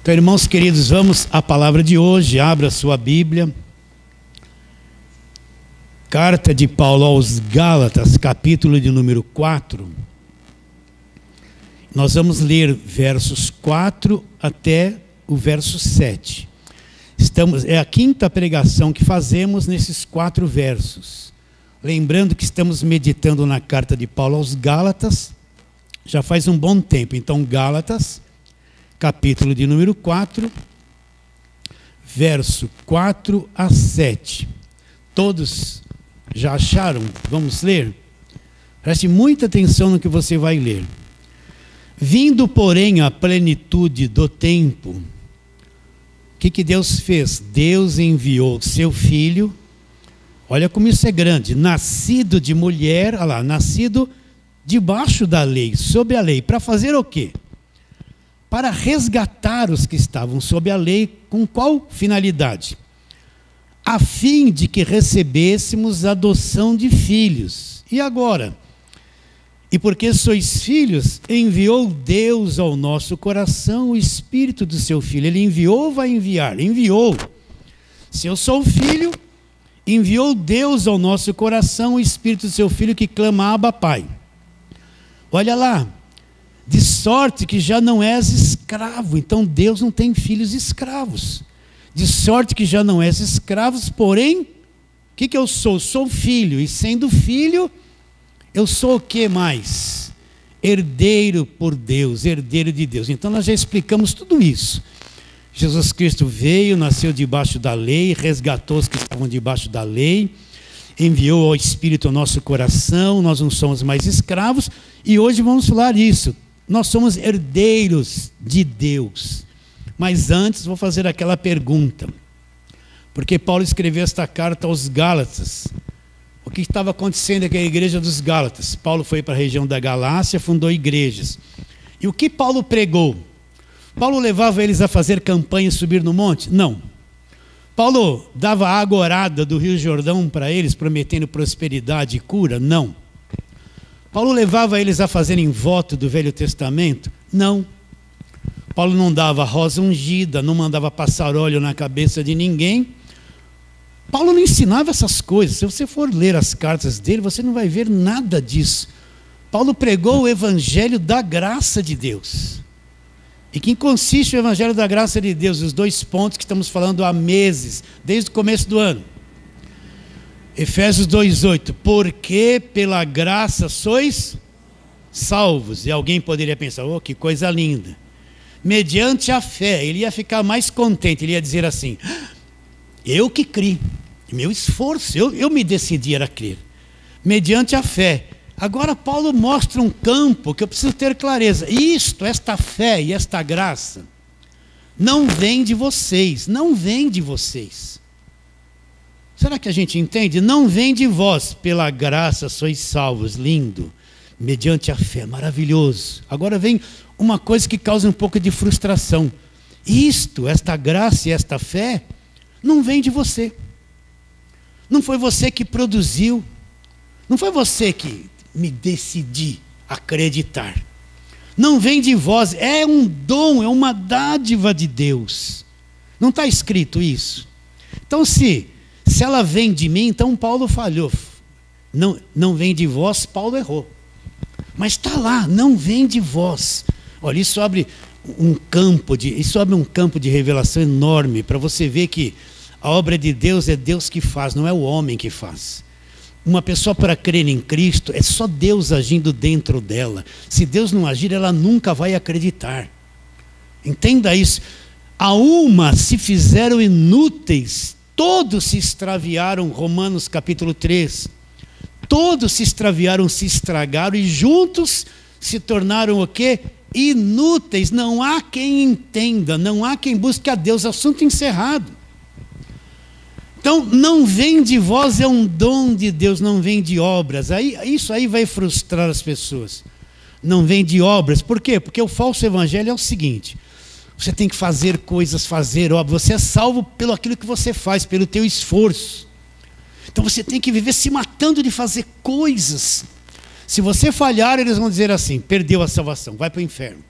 Então, irmãos queridos, vamos à palavra de hoje. Abra sua Bíblia. Carta de Paulo aos Gálatas, capítulo de número 4. Nós vamos ler versos 4 até o verso 7. É a quinta pregação que fazemos nesses 4 versos. Lembrando que estamos meditando na carta de Paulo aos Gálatas, já faz um bom tempo. Então, Gálatas, capítulo de número 4, verso 4 a 7. Todos já acharam? Vamos ler? Preste muita atenção no que você vai ler. Vindo, porém, à plenitude do tempo, o que Deus fez? Deus enviou seu Filho, olha como isso é grande, nascido de mulher, olha lá, nascido debaixo da lei, sob a lei, para fazer o quê? Para resgatar os que estavam sob a lei, com qual finalidade? A fim de que recebêssemos a adoção de filhos. E agora? E porque sois filhos, enviou Deus ao nosso coração o Espírito do seu Filho. Ele enviou ou vai enviar? Enviou. Se eu sou filho, enviou Deus ao nosso coração o Espírito do seu Filho que clama Abba, Pai. Olha lá. De sorte que já não és escravo. Então Deus não tem filhos escravos. De sorte que já não és escravo, porém, o que eu sou? Sou filho. E sendo filho, eu sou o que mais? Herdeiro por Deus, herdeiro de Deus. Então nós já explicamos tudo isso. Jesus Cristo veio, nasceu debaixo da lei, resgatou os que estavam debaixo da lei, enviou ao Espírito ao nosso coração, nós não somos mais escravos, e hoje vamos falar isso. Nós somos herdeiros de Deus. Mas antes vou fazer aquela pergunta. Porque Paulo escreveu esta carta aos Gálatas. O que estava acontecendo naquela igreja dos Gálatas? Paulo foi para a região da Galácia, fundou igrejas. E o que Paulo pregou? Paulo levava eles a fazer campanha e subir no monte? Não. Paulo dava a agorada do Rio Jordão para eles, prometendo prosperidade e cura? Não. Paulo levava eles a fazerem voto do Velho Testamento? Não. Paulo não dava rosa ungida, não mandava passar óleo na cabeça de ninguém. Paulo não ensinava essas coisas. Se você for ler as cartas dele, você não vai ver nada disso. Paulo pregou o evangelho da graça de Deus. E que consiste o evangelho da graça de Deus? Os 2 pontos que estamos falando há meses, desde o começo do ano. Efésios 2:8, porque pela graça sois salvos. E alguém poderia pensar, oh, que coisa linda. Mediante a fé, ele ia ficar mais contente, ele ia dizer assim, eu que criei, meu esforço, eu me decidi a crer. Mediante a fé. Agora Paulo mostra um campo que eu preciso ter clareza. Esta fé e esta graça, não vem de vocês, não vem de vocês. Será que a gente entende? Não vem de vós, pela graça sois salvos, lindo, mediante a fé, maravilhoso. Agora vem uma coisa que causa um pouco de frustração. Esta graça e esta fé, não vem de você. Não foi você que produziu. Não foi você que me decidi acreditar. Não vem de vós, é um dom, é uma dádiva de Deus. Não está escrito isso? Então se ela vem de mim, então Paulo falhou. Não vem de vós, Paulo errou. Mas está lá, não vem de vós. Olha, isso abre um campo de revelação enorme, para você ver que a obra de Deus é Deus que faz, não é o homem que faz. Uma pessoa para crer em Cristo, é só Deus agindo dentro dela. Se Deus não agir, ela nunca vai acreditar. Entenda isso. A uma se fizeram inúteis, todos se extraviaram, Romanos capítulo 3. Todos se extraviaram, se estragaram e juntos se tornaram o quê? Inúteis. Não há quem entenda, não há quem busque a Deus. Assunto encerrado. Então, não vem de vós, é um dom de Deus, não vem de obras. Isso aí vai frustrar as pessoas. Não vem de obras. Por quê? Porque o falso evangelho é o seguinte: você tem que fazer coisas, fazer obras. Você é salvo pelo aquilo que você faz, pelo teu esforço. Então você tem que viver se matando de fazer coisas. Se você falhar, eles vão dizer assim: perdeu a salvação, vai para o inferno.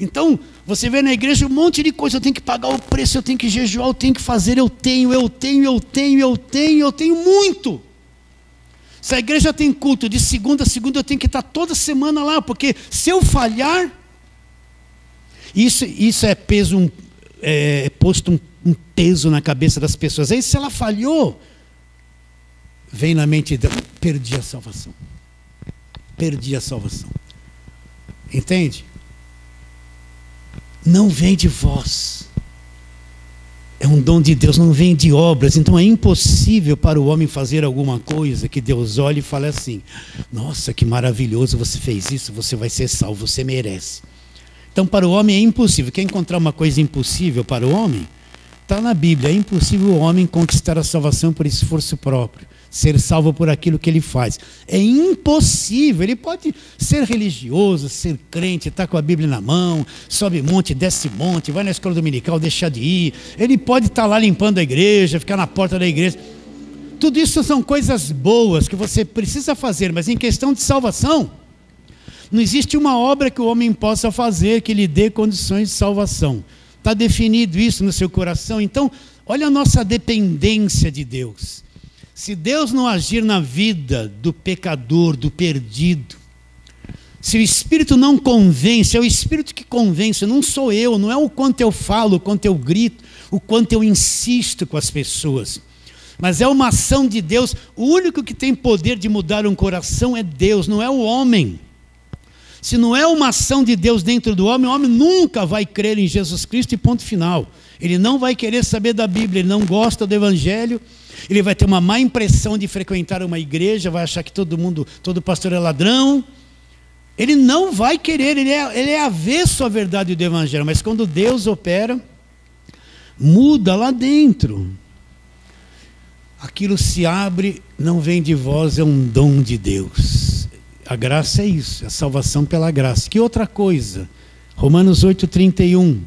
Então, você vê na igreja um monte de coisa, eu tenho que pagar o preço, eu tenho que jejuar, eu tenho que fazer, eu tenho muito. Se a igreja tem culto de segunda a segunda, eu tenho que estar toda semana lá, porque se eu falhar, isso é posto um peso na cabeça das pessoas. Aí se ela falhou, vem na mente dela, perdi a salvação. Perdi a salvação. Entende? Não vem de vós. É um dom de Deus, não vem de obras. Então é impossível para o homem fazer alguma coisa que Deus olhe e fale assim: nossa, que maravilhoso, você fez isso, você vai ser salvo, você merece. Então para o homem é impossível. Quer encontrar uma coisa impossível para o homem? Está na Bíblia. É impossível o homem conquistar a salvação por esforço próprio, ser salvo por aquilo que ele faz. É impossível. Ele pode ser religioso, ser crente, estar com a Bíblia na mão, sobe monte, desce monte, vai na escola dominical, deixar de ir. Ele pode estar lá limpando a igreja, ficar na porta da igreja. Tudo isso são coisas boas que você precisa fazer, mas em questão de salvação, não existe uma obra que o homem possa fazer que lhe dê condições de salvação. Está definido isso no seu coração. Então, olha a nossa dependência de Deus. Se Deus não agir na vida do pecador, do perdido, se o Espírito não convence, é o Espírito que convence, não sou eu, não é o quanto eu falo, o quanto eu grito, o quanto eu insisto com as pessoas, mas é uma ação de Deus. O único que tem poder de mudar um coração é Deus, não é o homem. Se não é uma ação de Deus dentro do homem, o homem nunca vai crer em Jesus Cristo e ponto final. Ele não vai querer saber da Bíblia, ele não gosta do Evangelho, ele vai ter uma má impressão de frequentar uma igreja, vai achar que todo pastor é ladrão. Ele não vai querer, ele é avesso à verdade do Evangelho, mas quando Deus opera, muda lá dentro. Aquilo se abre, não vem de vós, é um dom de Deus. A graça é isso, a salvação pela graça. Que outra coisa? Romanos 8,31.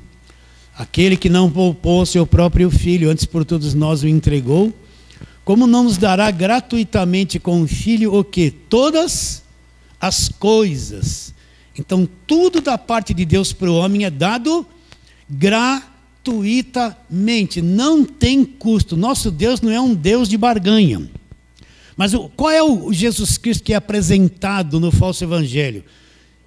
Aquele que não poupou seu próprio filho, antes por todos nós o entregou, como não nos dará gratuitamente com o filho o quê? Todas as coisas. Então tudo da parte de Deus para o homem é dado gratuitamente, não tem custo. Nosso Deus não é um Deus de barganha. Mas qual é o Jesus Cristo que é apresentado no falso evangelho?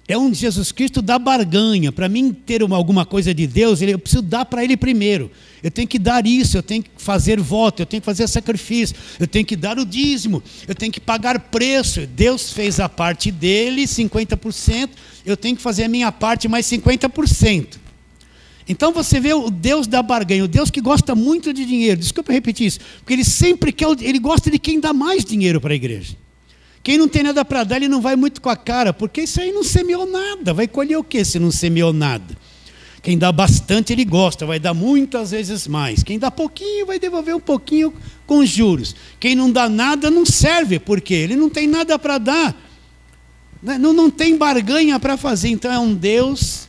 É um Jesus Cristo da barganha. Para mim ter alguma coisa de Deus, eu preciso dar para Ele primeiro. Eu tenho que dar isso, eu tenho que fazer voto, eu tenho que fazer sacrifício, eu tenho que dar o dízimo, eu tenho que pagar preço. Deus fez a parte dele, 50%, eu tenho que fazer a minha parte mais 50%. Então você vê o Deus da barganha, o Deus que gosta muito de dinheiro. Desculpa repetir isso, porque ele sempre quer, ele gosta de quem dá mais dinheiro para a igreja. Quem não tem nada para dar, ele não vai muito com a cara, porque isso aí não semeou nada. Vai colher o quê se não semeou nada? Quem dá bastante, ele gosta, vai dar muitas vezes mais. Quem dá pouquinho, vai devolver um pouquinho com juros. Quem não dá nada, não serve, porque ele não tem nada para dar. Não tem barganha para fazer. Então é um Deus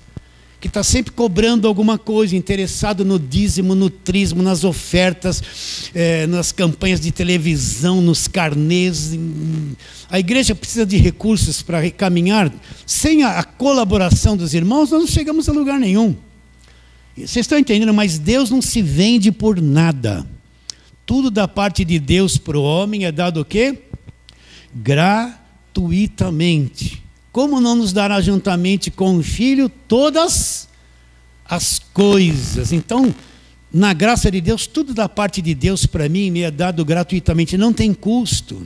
que está sempre cobrando alguma coisa, interessado no dízimo, no trismo, nas ofertas, nas campanhas de televisão, nos carnês. A igreja precisa de recursos para caminhar. Sem a colaboração dos irmãos, nós não chegamos a lugar nenhum. Vocês estão entendendo? Mas Deus não se vende por nada. Tudo da parte de Deus para o homem é dado o quê? Gratuitamente. Como não nos dará juntamente com o Filho todas as coisas? Então, na graça de Deus, tudo da parte de Deus para mim me é dado gratuitamente, não tem custo.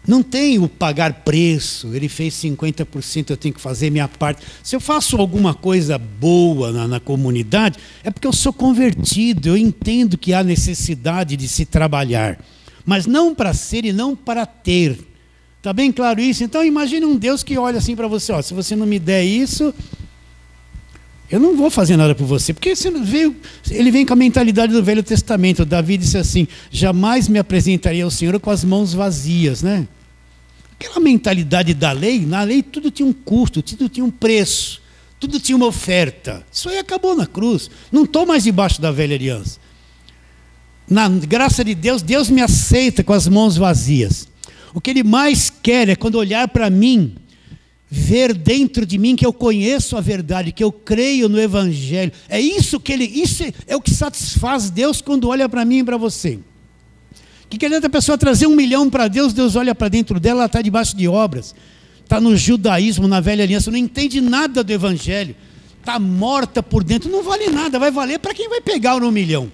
Não tem o pagar preço, ele fez 50%, eu tenho que fazer minha parte. Se eu faço alguma coisa boa na comunidade, é porque eu sou convertido, eu entendo que há necessidade de se trabalhar, mas não para ser e não para ter. Está bem claro isso? Então imagine um Deus que olha assim para você, ó, se você não me der isso, eu não vou fazer nada por você. Porque ele vem com a mentalidade do Velho Testamento. Davi disse assim, jamais me apresentaria ao Senhor com as mãos vazias, né? Aquela mentalidade da lei, na lei tudo tinha um custo, tudo tinha um preço, tudo tinha uma oferta. Isso aí acabou na cruz. Não estou mais debaixo da velha aliança. Na graça de Deus, Deus me aceita com as mãos vazias. O que Ele mais quer é quando olhar para mim, ver dentro de mim que eu conheço a verdade, que eu creio no Evangelho. Isso é o que satisfaz Deus quando olha para mim e para você. Que adianta a pessoa trazer 1 milhão para Deus, Deus olha para dentro dela, ela está debaixo de obras, está no judaísmo, na velha aliança, não entende nada do Evangelho, está morta por dentro, não vale nada, vai valer para quem vai pegar o 1 milhão.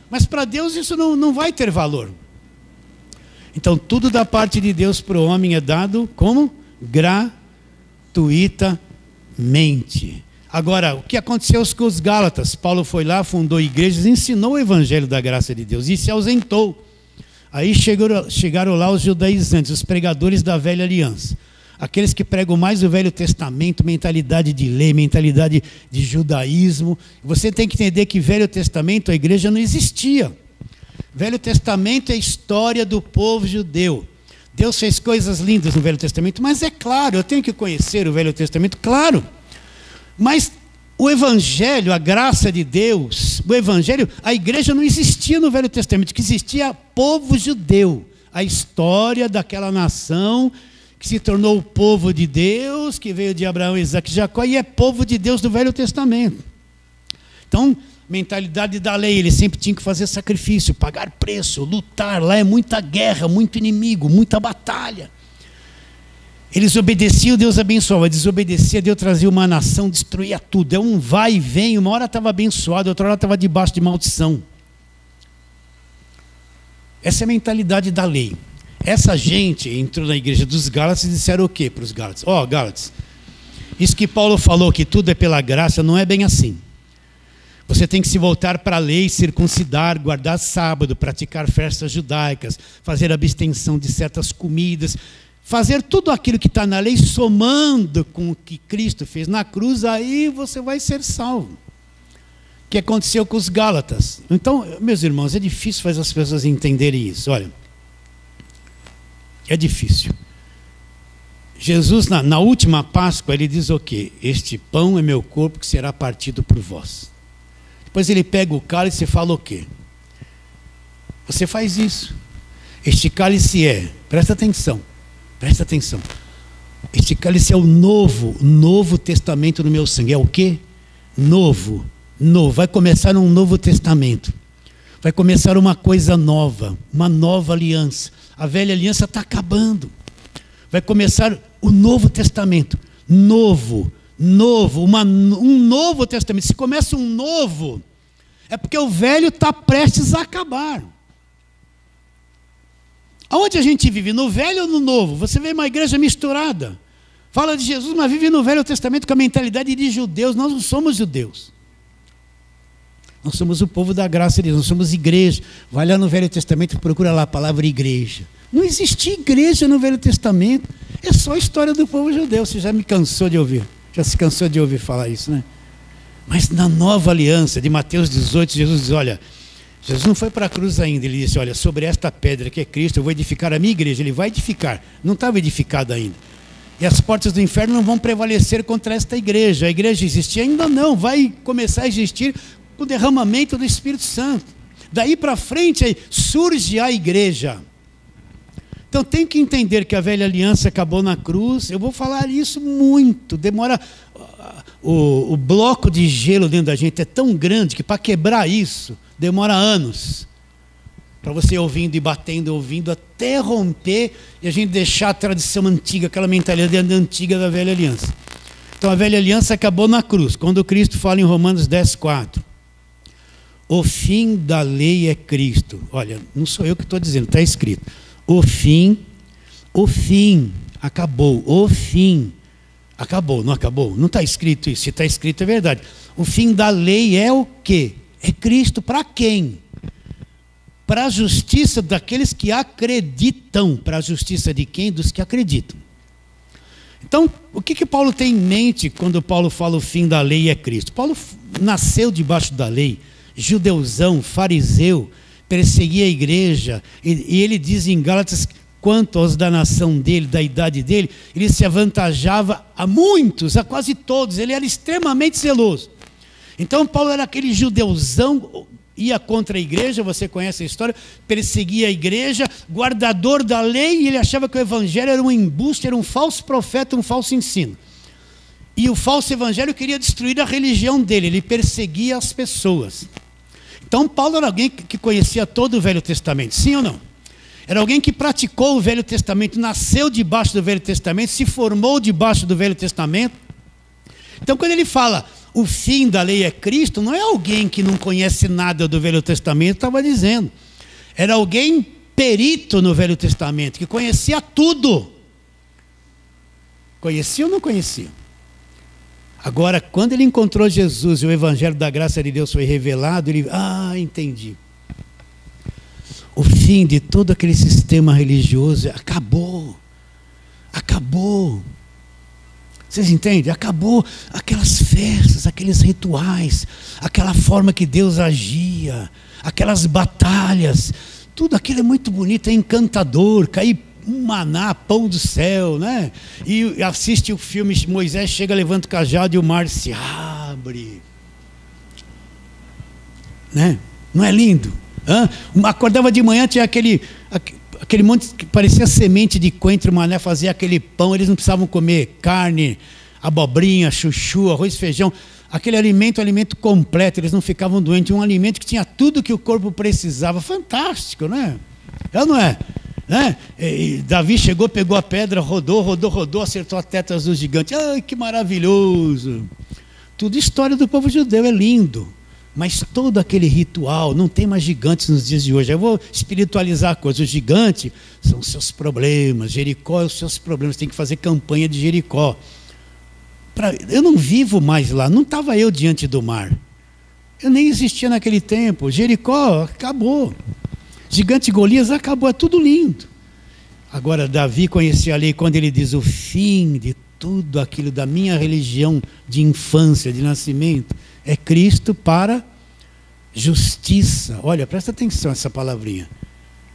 Mas para Deus isso não vai ter valor. Então tudo da parte de Deus para o homem é dado como? Gratuitamente. Agora, o que aconteceu com os Gálatas? Paulo foi lá, fundou igrejas, ensinou o Evangelho da graça de Deus e se ausentou. Aí chegaram lá os judaizantes, os pregadores da velha aliança. Aqueles que pregam mais o Velho Testamento, mentalidade de lei, mentalidade de judaísmo. Você tem que entender que Velho Testamento, a igreja não existia. Velho Testamento é a história do povo judeu. Deus fez coisas lindas no Velho Testamento, mas é claro, eu tenho que conhecer o Velho Testamento, claro. Mas o Evangelho, a graça de Deus, o Evangelho, a igreja não existia no Velho Testamento, que existia povo judeu. A história daquela nação que se tornou o povo de Deus, que veio de Abraão, Isaac e Jacó, e é povo de Deus do Velho Testamento. Então, mentalidade da lei, ele sempre tinha que fazer sacrifício, pagar preço, lutar, lá é muita guerra, muito inimigo, muita batalha. Eles obedeciam, Deus abençoava, desobedecia, Deus trazia uma nação, destruía tudo, é um vai e vem, uma hora estava abençoado, outra hora estava debaixo de maldição. Essa é a mentalidade da lei. Essa gente entrou na igreja dos Gálatas e disseram o quê para os Gálatas? Gálatas, isso que Paulo falou que tudo é pela graça, não é bem assim. Você tem que se voltar para a lei, circuncidar, guardar sábado, praticar festas judaicas, fazer abstenção de certas comidas, fazer tudo aquilo que está na lei, somando com o que Cristo fez na cruz, aí você vai ser salvo. O que aconteceu com os Gálatas? Então, meus irmãos, é difícil fazer as pessoas entenderem isso. Olha, é difícil. Jesus, na última Páscoa, ele diz o quê? Este pão é meu corpo que será partido por vós. Depois ele pega o cálice e fala o quê? Você faz isso. Este cálice presta atenção, este cálice é o novo testamento no meu sangue. É o quê? Novo. Vai começar um novo testamento. Vai começar uma coisa nova, uma nova aliança. A velha aliança está acabando. Vai começar o novo testamento. Um novo testamento. Se começa um novo, é porque o velho está prestes a acabar. Aonde a gente vive? No velho ou no novo? Você vê uma igreja misturada. Fala de Jesus, mas vive no Velho Testamento com a mentalidade de judeus. Nós não somos judeus. Nós somos o povo da graça de Deus, nós somos igreja. Vai lá no Velho Testamento e procura lá a palavra igreja. Não existia igreja no Velho Testamento. É só a história do povo judeu. Você já me cansou de ouvir. Já se cansou de ouvir falar isso, né? Mas na nova aliança de Mateus 18, Jesus diz, olha, Jesus não foi para a cruz ainda. Ele disse, olha, sobre esta pedra que é Cristo, eu vou edificar a minha igreja. Ele vai edificar. Não estava edificado ainda. E as portas do inferno não vão prevalecer contra esta igreja. A igreja existia? Ainda não. Vai começar a existir o derramamento do Espírito Santo. Daí para frente aí, surge a igreja. Então tem que entender que a velha aliança acabou na cruz. Eu vou falar isso muito. Demora. O bloco de gelo dentro da gente é tão grande que para quebrar isso demora anos. Para você ouvindo e batendo, ouvindo, até romper e a gente deixar a tradição antiga, aquela mentalidade antiga da velha aliança. Então a velha aliança acabou na cruz. Quando Cristo fala em Romanos 10:4, o fim da lei é Cristo. Olha, não sou eu que estou dizendo, está escrito. O fim, acabou, o fim. Acabou, não acabou? Não está escrito isso, se está escrito é verdade. O fim da lei é o quê? É Cristo para quem? Para a justiça daqueles que acreditam. Para a justiça de quem? Dos que acreditam. Então, o que Paulo tem em mente quando Paulo fala o fim da lei é Cristo? Paulo nasceu debaixo da lei, judeuzão, fariseu, perseguia a igreja, e ele diz em Gálatas, quanto aos da nação dele, da idade dele, ele se avantajava a muitos, a quase todos, ele era extremamente zeloso. Então Paulo era aquele judeuzão, ia contra a igreja, você conhece a história, perseguia a igreja, guardador da lei, e ele achava que o evangelho era um embuste, era um falso profeta, um falso ensino. E o falso evangelho queria destruir a religião dele, ele perseguia as pessoas. Então Paulo era alguém que conhecia todo o Velho Testamento, sim ou não? Era alguém que praticou o Velho Testamento, nasceu debaixo do Velho Testamento, se formou debaixo do Velho Testamento. Então quando ele fala, o fim da lei é Cristo, não é alguém que não conhece nada do Velho Testamento, estava dizendo. Era alguém perito no Velho Testamento, que conhecia tudo. Conhecia ou não conhecia? Agora, quando ele encontrou Jesus e o Evangelho da graça de Deus foi revelado, ele, entendi. O fim de todo aquele sistema religioso acabou. Acabou. Vocês entendem? Acabou aquelas festas, aqueles rituais, aquela forma que Deus agia, aquelas batalhas. Tudo aquilo é muito bonito, é encantador, cair um maná, pão do céu, né? E assiste o filme, Moisés chega, levanta o cajado e o mar se abre, né? Não é lindo? Acordava de manhã, tinha aquele monte que parecia semente de coentro, mané, fazia aquele pão, eles não precisavam comer carne, abobrinha, chuchu, arroz, feijão, aquele alimento completo, eles não ficavam doentes, um alimento que tinha tudo que o corpo precisava, fantástico, né? Não é? Né? E Davi chegou, pegou a pedra, rodou, acertou a testa do gigante. Ai, que maravilhoso! Tudo história do povo judeu, é lindo. Mas todo aquele ritual, não tem mais gigantes nos dias de hoje. Eu vou espiritualizar a coisa. O gigante são os seus problemas, Jericó é os seus problemas, tem que fazer campanha de Jericó. Eu não vivo mais lá, não estava eu diante do mar. Eu nem existia naquele tempo. Jericó acabou. Gigante Golias acabou, é tudo lindo. Agora, Davi conhecia a lei quando ele diz o fim de tudo aquilo da minha religião de infância, de nascimento, é Cristo para justiça. Olha, presta atenção essa palavrinha.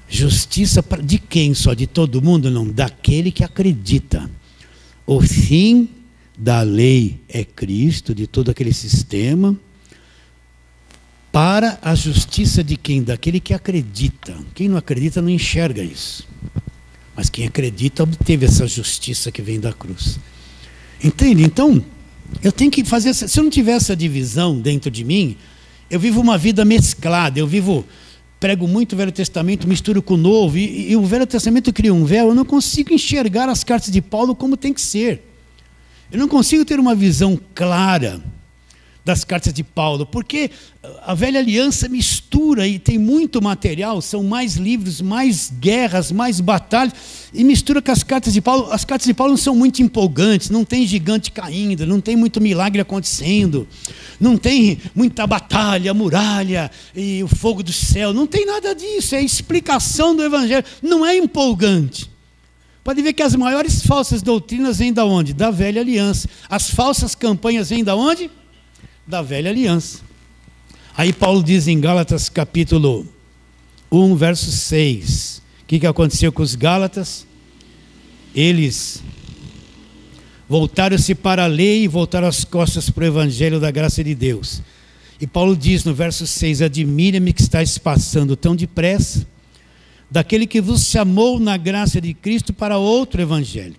Justiça de quem só? De todo mundo? Não, daquele que acredita. O fim da lei é Cristo, de todo aquele sistema, para a justiça de quem? Daquele que acredita. Quem não acredita não enxerga isso. Mas quem acredita obteve essa justiça que vem da cruz. Entende? Então, eu tenho que fazer... Se eu não tiver essa divisão dentro de mim, eu vivo uma vida mesclada. Prego muito o Velho Testamento, misturo com o Novo. E o Velho Testamento cria um véu. Eu não consigo enxergar as cartas de Paulo como tem que ser. Eu não consigo ter uma visão clara das cartas de Paulo, porque a velha aliança mistura e tem muito material, são mais livros, mais guerras, mais batalhas, e mistura com as cartas de Paulo. As cartas de Paulo não são muito empolgantes, não tem gigante caindo, não tem muito milagre acontecendo, não tem muita batalha, muralha e o fogo do céu, não tem nada disso, é a explicação do Evangelho, não é empolgante. Pode ver que as maiores falsas doutrinas vêm da onde? Da velha aliança. As falsas campanhas vêm da onde? Da velha aliança. Aí Paulo diz em Gálatas capítulo 1, verso 6. O que aconteceu com os Gálatas? Eles voltaram-se para a lei e voltaram as costas para o evangelho da graça de Deus. E Paulo diz no verso 6, admira-me que estáis passando tão depressa daquele que vos chamou na graça de Cristo para outro evangelho,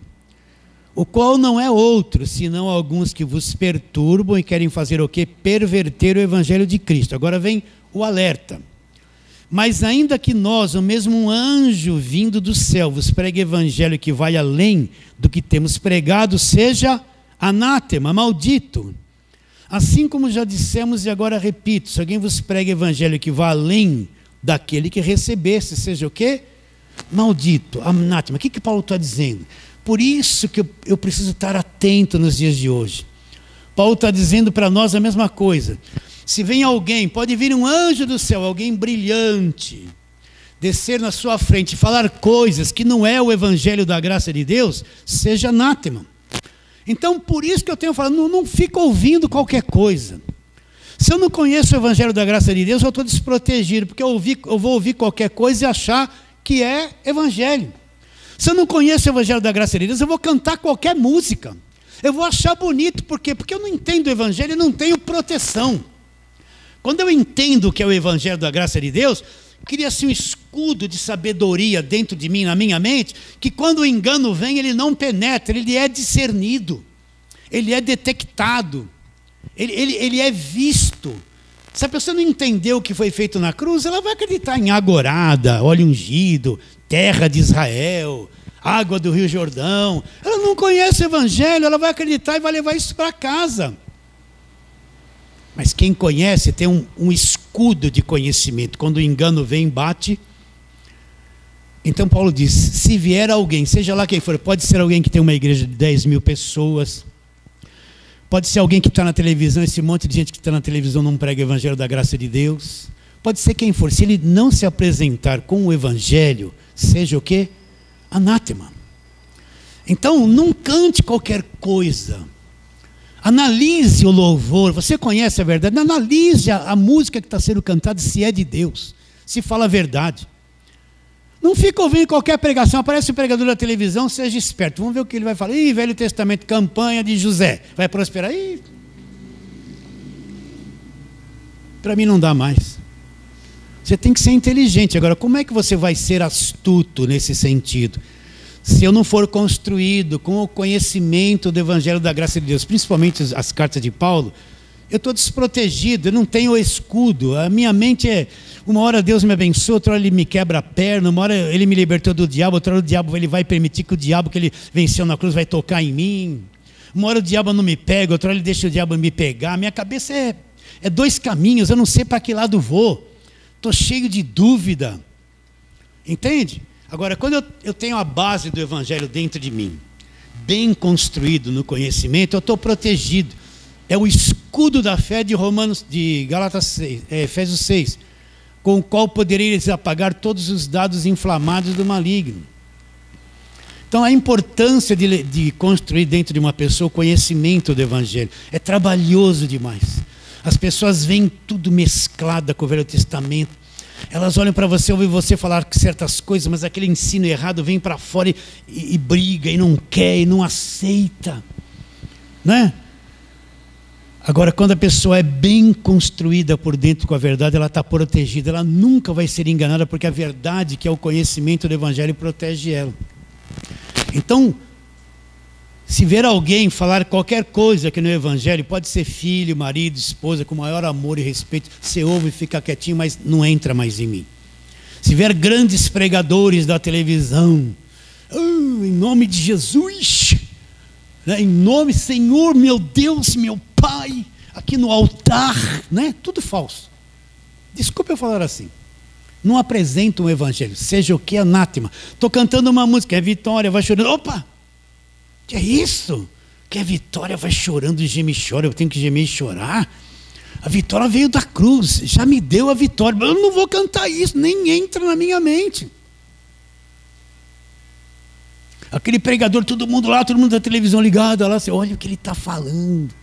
o qual não é outro, senão alguns que vos perturbam e querem fazer o quê? Perverter o evangelho de Cristo. Agora vem o alerta. Mas ainda que nós, ou mesmo um anjo vindo do céu, vos pregue evangelho que vai além do que temos pregado, seja anátema, maldito. Assim como já dissemos e agora repito, se alguém vos prega evangelho que vai além daquele que recebesse, seja o quê? Maldito, anátema. O que Paulo está dizendo? Por isso que eu preciso estar atento nos dias de hoje. Paulo está dizendo para nós a mesma coisa. Se vem alguém, pode vir um anjo do céu, alguém brilhante, descer na sua frente e falar coisas que não é o evangelho da graça de Deus, seja anátema. Então, por isso que eu tenho falado, não fica ouvindo qualquer coisa. Se eu não conheço o evangelho da graça de Deus, eu estou desprotegido, porque eu vou ouvir qualquer coisa e achar que é evangelho. Se eu não conheço o evangelho da graça de Deus, eu vou cantar qualquer música. Eu vou achar bonito, por quê? Porque eu não entendo o evangelho e não tenho proteção. Quando eu entendo o que é o evangelho da graça de Deus, cria-se um escudo de sabedoria dentro de mim, na minha mente, que quando o engano vem, ele não penetra, ele é discernido, ele é detectado, ele é visto. Se a pessoa não entendeu o que foi feito na cruz, ela vai acreditar em agorada, óleo ungido, terra de Israel, água do Rio Jordão. Ela não conhece o evangelho, ela vai acreditar e vai levar isso para casa. Mas quem conhece tem um escudo de conhecimento. Quando o engano vem, bate. Então Paulo diz, se vier alguém, seja lá quem for, pode ser alguém que tem uma igreja de 10 mil pessoas, pode ser alguém que está na televisão, esse monte de gente que está na televisão não prega o evangelho da graça de Deus, pode ser quem for, se ele não se apresentar com o evangelho, seja o quê? Anátema. Então não cante qualquer coisa, analise o louvor. Você conhece a verdade, analise a música que está sendo cantada, se é de Deus, se fala a verdade. Não fica ouvindo qualquer pregação, aparece o pregador da televisão, seja esperto, vamos ver o que ele vai falar. Ih, Velho Testamento, campanha de José, vai prosperar? Ih, para mim não dá mais. Você tem que ser inteligente. Agora, como é que você vai ser astuto nesse sentido? Se eu não for construído com o conhecimento do evangelho da graça de Deus, principalmente as cartas de Paulo, eu estou desprotegido, eu não tenho o escudo. A minha mente é, uma hora Deus me abençoa, outra hora ele me quebra a perna, uma hora ele me libertou do diabo, outra hora o diabo ele vai permitir que o diabo que ele venceu na cruz vai tocar em mim. Uma hora o diabo não me pega, outra hora ele deixa o diabo me pegar. Minha cabeça é dois caminhos, eu não sei para que lado vou. Estou cheio de dúvida. Entende? Agora, quando eu tenho a base do evangelho dentro de mim, bem construído no conhecimento, eu estou protegido. É o escudo da fé de Efésios 6, com o qual podereis apagar todos os dados inflamados do maligno. Então a importância de construir dentro de uma pessoa o conhecimento do evangelho é trabalhoso demais. As pessoas veem tudo mesclado com o Velho Testamento. Elas olham para você, ouvem você falar certas coisas, mas aquele ensino errado vem para fora e briga, e não quer, e não aceita, né? Agora, quando a pessoa é bem construída por dentro com a verdade, ela está protegida, ela nunca vai ser enganada, porque a verdade, que é o conhecimento do evangelho, protege ela. Então, se ver alguém falar qualquer coisa que no evangelho, pode ser filho, marido, esposa, com maior amor e respeito, você ouve e fica quietinho, mas não entra mais em mim. Se ver grandes pregadores da televisão, em nome de Jesus, né, em nome, Senhor, meu Deus, meu Pai, aqui no altar, né, tudo falso. Desculpa eu falar assim. Não apresenta um evangelho, seja o que, anátema. Estou cantando uma música, é vitória, vai chorando. Opa! Que é isso? Que é vitória, vai chorando, geme e chora. Eu tenho que gemer e chorar? A vitória veio da cruz, já me deu a vitória. Eu não vou cantar isso, nem entra na minha mente. Aquele pregador, todo mundo lá, todo mundo da televisão ligada lá, você olha o que ele está falando.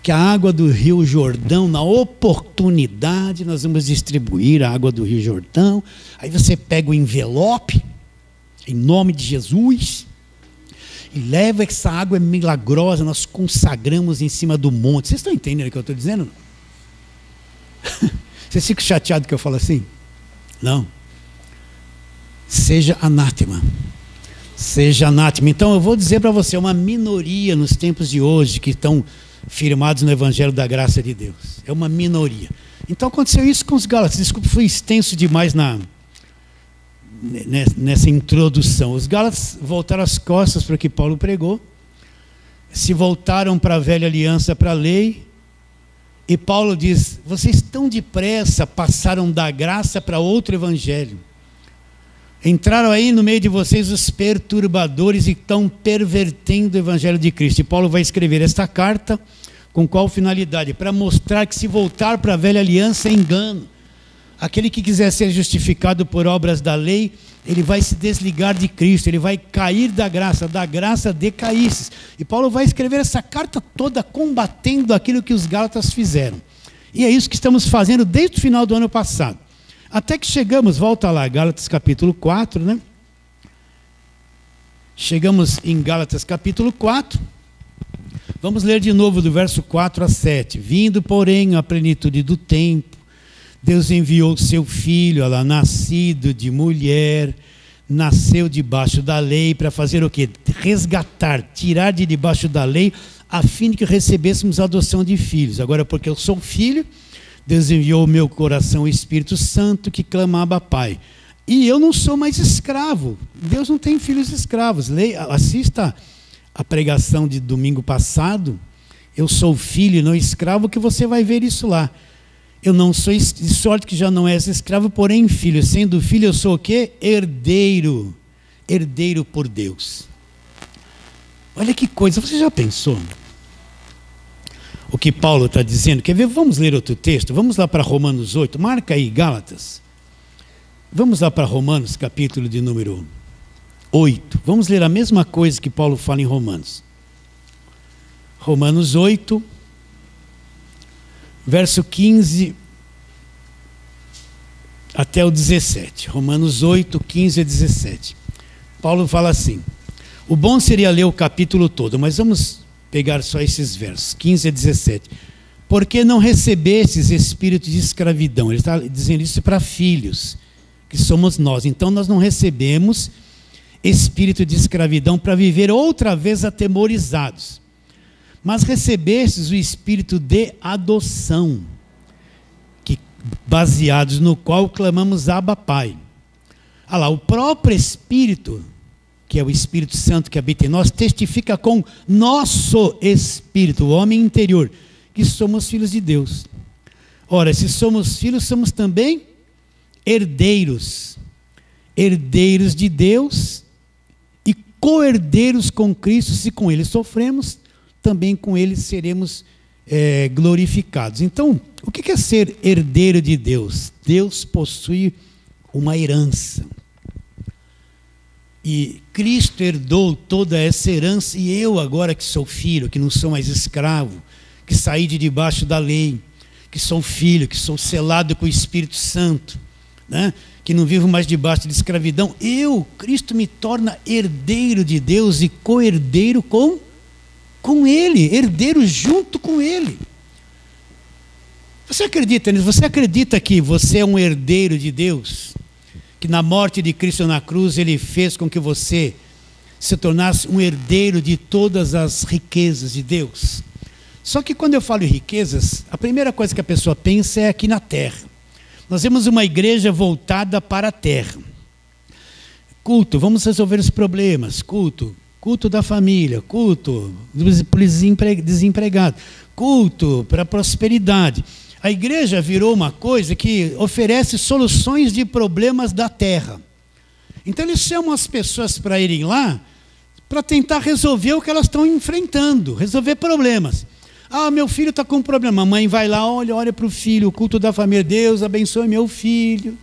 Que a água do Rio Jordão, na oportunidade, nós vamos distribuir a água do Rio Jordão. Aí você pega o envelope, em nome de Jesus, e leva essa água, é milagrosa, nós consagramos em cima do monte. Vocês estão entendendo o que eu estou dizendo? Vocês ficam chateados que eu falo assim? Não. Seja anátema. Seja anátema. Então eu vou dizer para você, uma minoria nos tempos de hoje que estão firmados no evangelho da graça de Deus. É uma minoria. Então aconteceu isso com os Gálatas. Desculpa, fui extenso demais nessa introdução. Os Gálatas voltaram as costas para o que Paulo pregou, se voltaram para a velha aliança, para a lei, e Paulo diz, vocês tão depressa passaram da graça para outro evangelho. Entraram aí no meio de vocês os perturbadores e estão pervertendo o evangelho de Cristo. E Paulo vai escrever esta carta com qual finalidade? Para mostrar que se voltar para a velha aliança é engano. Aquele que quiser ser justificado por obras da lei, ele vai se desligar de Cristo, ele vai cair da graça decaísse. E Paulo vai escrever essa carta toda combatendo aquilo que os Gálatas fizeram. E é isso que estamos fazendo desde o final do ano passado. Até que chegamos, volta lá, Gálatas capítulo 4, né? Chegamos em Gálatas capítulo 4, Vamos ler de novo do verso 4 a 7. Vindo, porém, à plenitude do tempo, Deus enviou seu filho, ela nascido de mulher, nasceu debaixo da lei, para fazer o quê? Resgatar, tirar de debaixo da lei, a fim de que recebêssemos a adoção de filhos. Agora, porque eu sou filho, Deus enviou ao meu coração o Espírito Santo que clamava Pai. E eu não sou mais escravo. Deus não tem filhos escravos. Assista a pregação de domingo passado. Eu sou filho e não escravo, que você vai ver isso lá. Eu não sou de sorte que já não és escravo, porém filho. Sendo filho, eu sou o quê? Herdeiro. Herdeiro por Deus. Olha que coisa, você já pensou? O que Paulo está dizendo? Quer ver? Vamos ler outro texto. Vamos lá para Romanos 8. Marca aí, Gálatas. Vamos lá para Romanos, capítulo de número 8. Vamos ler a mesma coisa que Paulo fala em Romanos. Romanos 8, verso 15 até o 17. Romanos 8, 15 a 17. Paulo fala assim. O bom seria ler o capítulo todo, mas vamos pegar só esses versos, 15 a 17. Porque não recebestes espírito de escravidão. Ele está dizendo isso para filhos, que somos nós. Então nós não recebemos espírito de escravidão para viver outra vez atemorizados. Mas recebestes o espírito de adoção, baseados no qual clamamos Abba Pai. Ah lá, o próprio Espírito, que é o Espírito Santo que habita em nós, testifica com nosso espírito, o homem interior, que somos filhos de Deus. Ora, se somos filhos, somos também herdeiros. Herdeiros de Deus e co-herdeiros com Cristo. Se com Ele sofremos, também com Ele seremos glorificados. Então, o que é ser herdeiro de Deus? Deus possui uma herança. E Cristo herdou toda essa herança, e eu agora que sou filho, que não sou mais escravo, que saí de debaixo da lei, que sou filho, que sou selado com o Espírito Santo, né? Que não vivo mais debaixo de escravidão, Cristo me torna herdeiro de Deus e co-herdeiro com Ele, herdeiro junto com Ele. Você acredita nisso? Você acredita que você é um herdeiro de Deus? Que na morte de Cristo na cruz, Ele fez com que você se tornasse um herdeiro de todas as riquezas de Deus. Só que quando eu falo em riquezas, a primeira coisa que a pessoa pensa é aqui na terra. Nós vemos uma igreja voltada para a terra. Culto, vamos resolver os problemas. Culto da família, culto para desempregado, culto para a prosperidade. A igreja virou uma coisa que oferece soluções de problemas da terra. Então eles chamam as pessoas para irem lá para tentar resolver o que elas estão enfrentando, resolver problemas. Ah, meu filho está com um problema. A mãe vai lá, olha para o filho, o culto da família. Deus abençoe meu filho.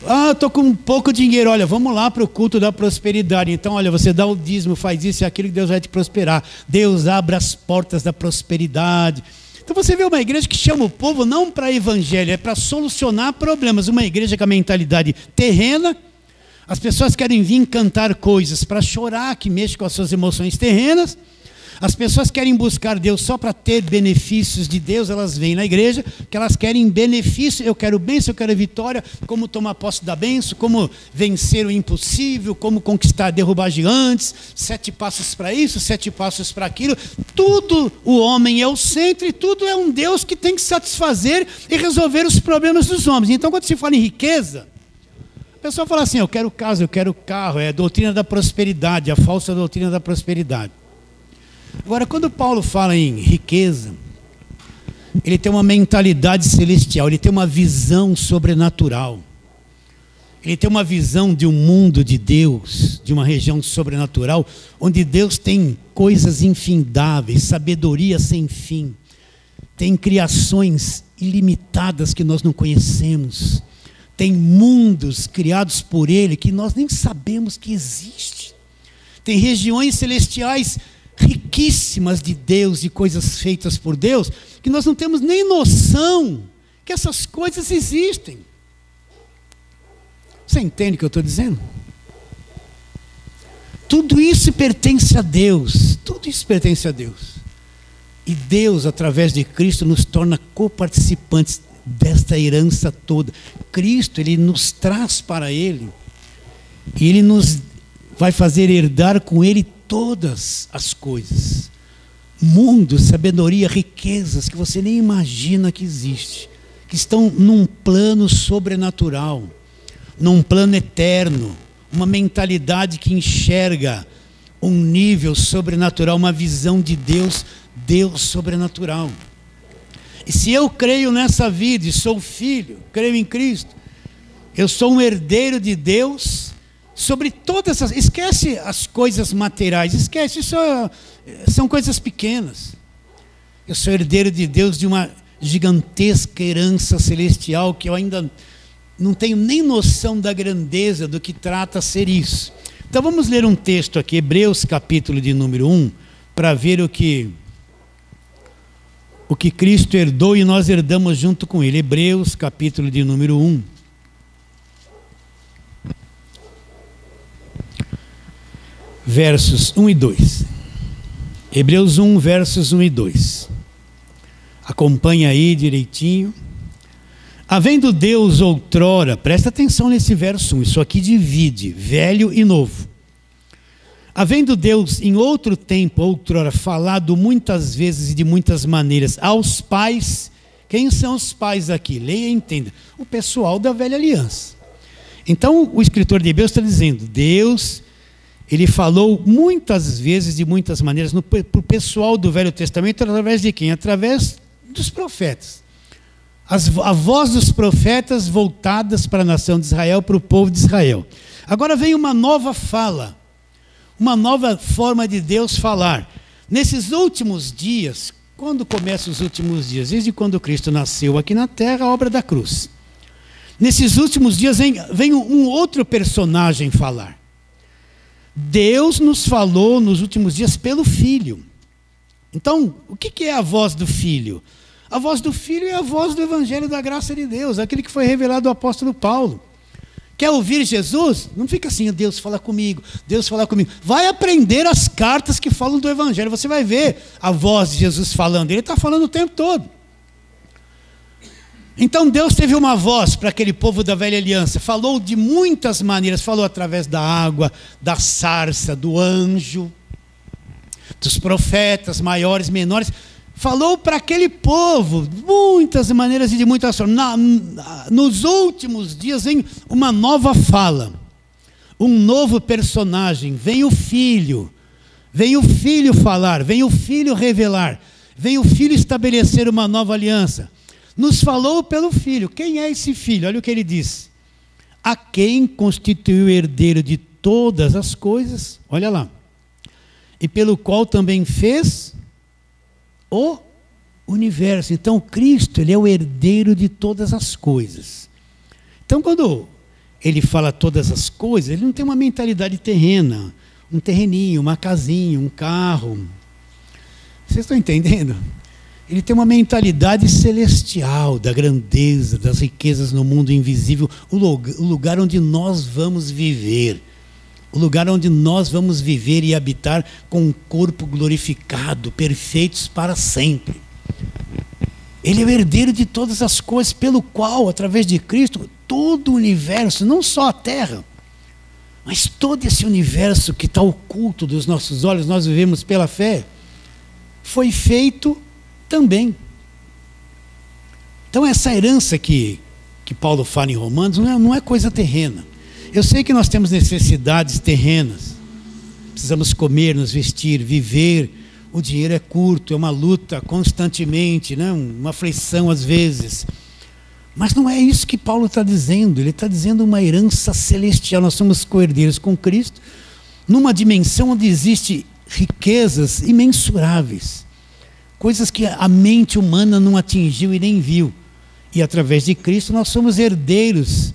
Ah, estou com pouco dinheiro. Olha, vamos lá para o culto da prosperidade. Então, olha, você dá o dízimo, faz isso e aquilo que Deus vai te prosperar. Deus abre as portas da prosperidade. Então você vê uma igreja que chama o povo não para evangelho, é para solucionar problemas. Uma igreja com a mentalidade terrena. As pessoas querem vir cantar coisas para chorar, que mexe com as suas emoções terrenas. As pessoas querem buscar Deus só para ter benefícios de Deus. Elas vêm na igreja, que elas querem benefício. Eu quero bênção, eu quero vitória. Como tomar posse da bênção, como vencer o impossível, como conquistar, derrubar gigantes. 7 passos para isso, 7 passos para aquilo. Tudo o homem é o centro e tudo é um Deus que tem que satisfazer e resolver os problemas dos homens. Então, quando se fala em riqueza, a pessoa fala assim, eu quero casa, eu quero carro. É a doutrina da prosperidade, a falsa doutrina da prosperidade. Agora, quando Paulo fala em riqueza, ele tem uma mentalidade celestial, ele tem uma visão sobrenatural. Ele tem uma visão de um mundo de Deus, de uma região sobrenatural, onde Deus tem coisas infindáveis, sabedoria sem fim. Tem criações ilimitadas que nós não conhecemos. Tem mundos criados por Ele que nós nem sabemos que existem. Tem regiões celestiais riquíssimas de Deus e coisas feitas por Deus, que nós não temos nem noção que essas coisas existem. Você entende o que eu estou dizendo? Tudo isso pertence a Deus. Tudo isso pertence a Deus. E Deus, através de Cristo, nos torna coparticipantes desta herança toda. Cristo, Ele nos traz para Ele. E Ele nos vai fazer herdar com Ele todas as coisas. Mundo, sabedoria, riquezas que você nem imagina que existe. Que estão num plano sobrenatural. Num plano eterno. Uma mentalidade que enxerga um nível sobrenatural, uma visão de Deus, Deus sobrenatural. E se eu creio nessa vida e sou filho, creio em Cristo, eu sou um herdeiro de Deus sobre todas as... Esquece as coisas materiais, esquece, isso são coisas pequenas. Eu sou herdeiro de Deus de uma gigantesca herança celestial que eu ainda não tenho nem noção da grandeza do que trata ser isso. Então vamos ler um texto aqui, Hebreus capítulo de número 1, para ver o que Cristo herdou e nós herdamos junto com Ele. Hebreus capítulo de número 1. Versos 1 e 2. Hebreus 1, versos 1 e 2. Acompanha aí direitinho. Havendo Deus outrora, presta atenção nesse verso 1, isso aqui divide velho e novo. Havendo Deus em outro tempo, outrora, falado muitas vezes e de muitas maneiras aos pais. Quem são os pais aqui? Leia e entenda. O pessoal da velha aliança. Então o escritor de Hebreus está dizendo, Deus, Ele falou muitas vezes, de muitas maneiras, para o pessoal do Velho Testamento, através de quem? Através dos profetas. A voz dos profetas voltadas para a nação de Israel, para o povo de Israel. Agora vem uma nova fala, uma nova forma de Deus falar. Nesses últimos dias, quando começam os últimos dias? Desde quando Cristo nasceu aqui na terra, a obra da cruz. Nesses últimos dias vem um outro personagem falar. Deus nos falou nos últimos dias pelo Filho. Então, o que é a voz do Filho? A voz do Filho é a voz do Evangelho da graça de Deus, aquele que foi revelado ao apóstolo Paulo. Quer ouvir Jesus? Não fica assim, Deus fala comigo, Deus fala comigo. Vai aprender as cartas que falam do Evangelho, você vai ver a voz de Jesus falando, Ele está falando o tempo todo. Então Deus teve uma voz para aquele povo da velha aliança, falou de muitas maneiras, falou através da água, da sarça, do anjo, dos profetas maiores, menores, falou para aquele povo, muitas maneiras e de muitas formas. Nos últimos dias vem uma nova fala, um novo personagem, vem o Filho falar, vem o Filho revelar, vem o Filho estabelecer uma nova aliança. Nos falou pelo Filho. Quem é esse Filho? Olha o que ele diz. A quem constituiu herdeiro de todas as coisas, olha lá, e pelo qual também fez o universo. Então Cristo, Ele é o herdeiro de todas as coisas. Então quando Ele fala todas as coisas, Ele não tem uma mentalidade terrena, um terreninho, uma casinha, um carro. Vocês estão entendendo? Ele tem uma mentalidade celestial, da grandeza, das riquezas no mundo invisível, o lugar onde nós vamos viver. O lugar onde nós vamos viver e habitar com um corpo glorificado, perfeitos para sempre. Ele é o herdeiro de todas as coisas, pelo qual, através de Cristo, todo o universo, não só a terra, mas todo esse universo que está oculto dos nossos olhos, nós vivemos pela fé, foi feito também. Então essa herança que Paulo fala em Romanos não é coisa terrena. Eu sei que nós temos necessidades terrenas, precisamos comer, nos vestir, viver, o dinheiro é curto, é uma luta constantemente, né? Uma aflição às vezes, mas não é isso que Paulo está dizendo. Ele está dizendo uma herança celestial. Nós somos co-herdeiros com Cristo, numa dimensão onde existem riquezas imensuráveis, coisas que a mente humana não atingiu e nem viu, e através de Cristo nós somos herdeiros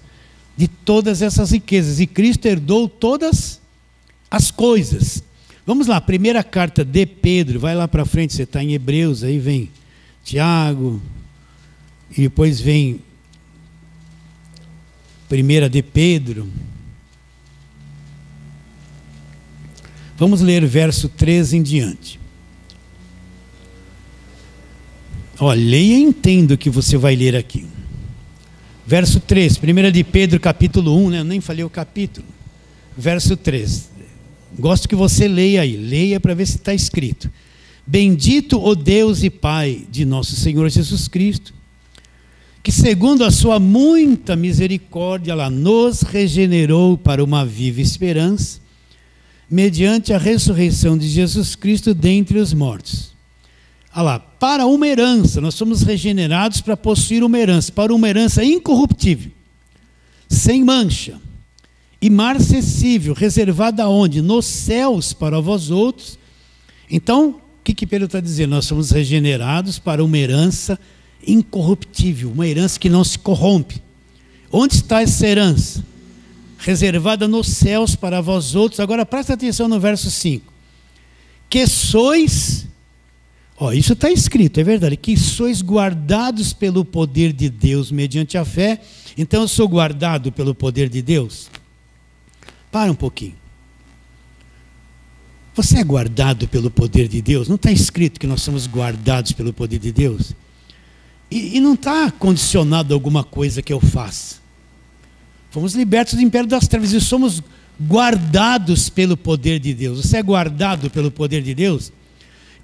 de todas essas riquezas, e Cristo herdou todas as coisas. Vamos lá, primeira carta de Pedro, vai lá para frente, você está em Hebreus, aí vem Tiago, e depois vem primeira de Pedro. Vamos ler verso 13 em diante. Olha, leia e entenda o que você vai ler aqui. Verso 3, 1 de Pedro capítulo 1, né? Eu nem falei o capítulo. Verso 3. Gosto que você leia aí. Leia para ver se está escrito. Bendito o Deus e Pai de nosso Senhor Jesus Cristo, que segundo a sua muita misericórdia, ela nos regenerou para uma viva esperança, mediante a ressurreição de Jesus Cristo dentre os mortos. Olha lá, para uma herança, nós somos regenerados para possuir uma herança, para uma herança incorruptível, sem mancha, imarcessível, reservada aonde? Nos céus para vós outros. Então, o que Pedro está dizendo? Nós somos regenerados para uma herança incorruptível, uma herança que não se corrompe. Onde está essa herança? Reservada nos céus para vós outros. Agora presta atenção no verso 5. Que sois, isso está escrito, é verdade, que sois guardados pelo poder de Deus mediante a fé. Então eu sou guardado pelo poder de Deus? Para um pouquinho. Você é guardado pelo poder de Deus? Não está escrito que nós somos guardados pelo poder de Deus? E não está condicionado a alguma coisa que eu faça. Fomos libertos do império das trevas e somos guardados pelo poder de Deus. Você é guardado pelo poder de Deus?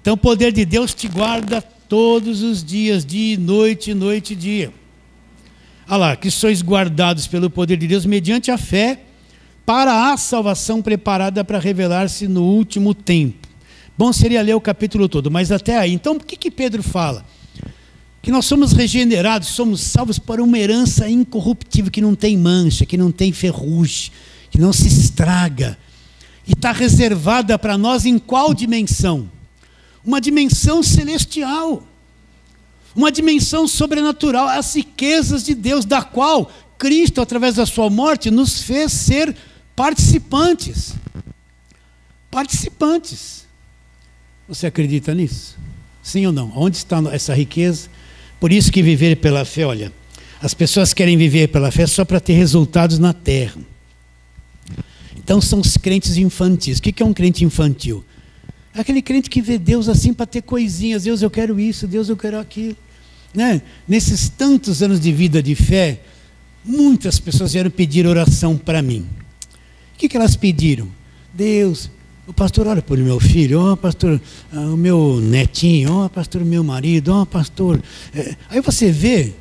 Então o poder de Deus te guarda todos os dias, dia e noite e dia. Olha lá, que sois guardados pelo poder de Deus mediante a fé, para a salvação preparada para revelar-se no último tempo. Bom seria ler o capítulo todo, mas até aí. Então, o que Pedro fala? Que nós somos regenerados, somos salvos para uma herança incorruptível, que não tem mancha, que não tem ferrugem, que não se estraga. E está reservada para nós em qual dimensão? Uma dimensão celestial. Uma dimensão sobrenatural, as riquezas de Deus, da qual Cristo, através da sua morte, nos fez ser participantes. Participantes. Você acredita nisso? Sim ou não? Onde está essa riqueza? Por isso que viver pela fé, olha, as pessoas querem viver pela fé só para ter resultados na terra. Então são os crentes infantis. O que é um crente infantil? É aquele crente que vê Deus assim para ter coisinhas. Deus, eu quero isso, Deus, eu quero aquilo. Né? Nesses tantos anos de vida de fé, muitas pessoas vieram pedir oração para mim. O que elas pediram? Deus, o pastor ora por meu filho, pastor, o meu netinho, pastor, o meu marido, pastor. Aí você vê,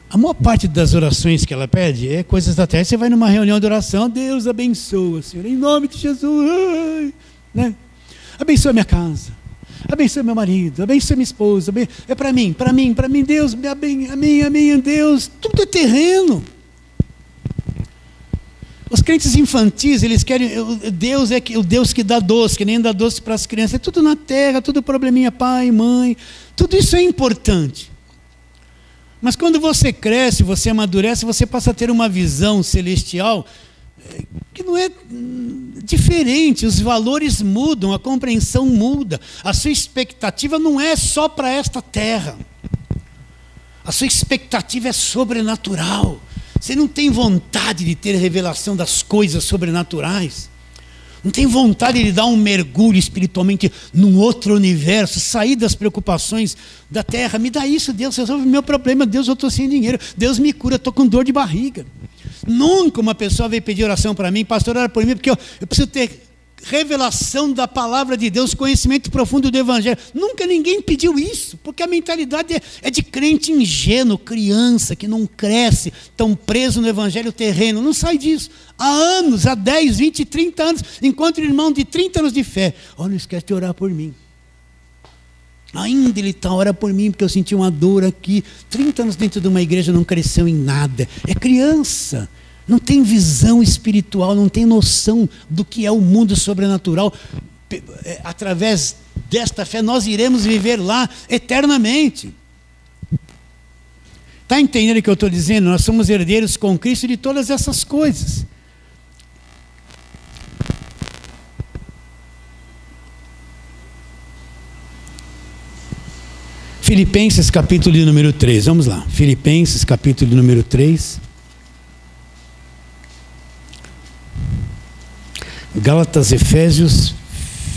a maior parte das orações que ela pede é coisas da terra. Você vai numa reunião de oração, Deus abençoa, Senhor, em nome de Jesus. Né? Abençoa minha casa, abençoa meu marido, abençoa minha esposa. É para mim, Deus, a mim, Deus, tudo é terreno. Os crentes infantis, eles querem, Deus é o Deus que dá doce, que nem dá doce para as crianças. É tudo na terra, tudo probleminha, pai, mãe. Tudo isso é importante. Mas quando você cresce, você amadurece, você passa a ter uma visão celestial que não é diferente. Os valores mudam, a compreensão muda. A sua expectativa não é só para esta terra. A sua expectativa é sobrenatural. Você não tem vontade de ter revelação das coisas sobrenaturais? Não tem vontade de dar um mergulho espiritualmente num outro universo, sair das preocupações da terra? Me dá isso, Deus, resolve o meu problema. Deus, eu estou sem dinheiro. Deus me cura, estou com dor de barriga. Nunca uma pessoa veio pedir oração para mim, pastor, ora por mim, porque eu preciso ter revelação da palavra de Deus, conhecimento profundo do Evangelho. Nunca ninguém pediu isso, porque a mentalidade é de crente ingênuo, criança, que não cresce, tão preso no Evangelho terreno, não sai disso. Há anos, há 10, 20, 30 anos, enquanto o irmão de 30 anos de fé, não esquece de orar por mim. Ainda ele está, ora por mim, porque eu senti uma dor aqui. 30 anos dentro de uma igreja, não cresceu em nada. É criança. Não tem visão espiritual, não tem noção do que é o mundo sobrenatural. Através desta fé nós iremos viver lá eternamente. Está entendendo o que eu estou dizendo? Nós somos herdeiros com Cristo de todas essas coisas. Filipenses capítulo de número 3, vamos lá. Filipenses capítulo de número 3. Gálatas, Efésios,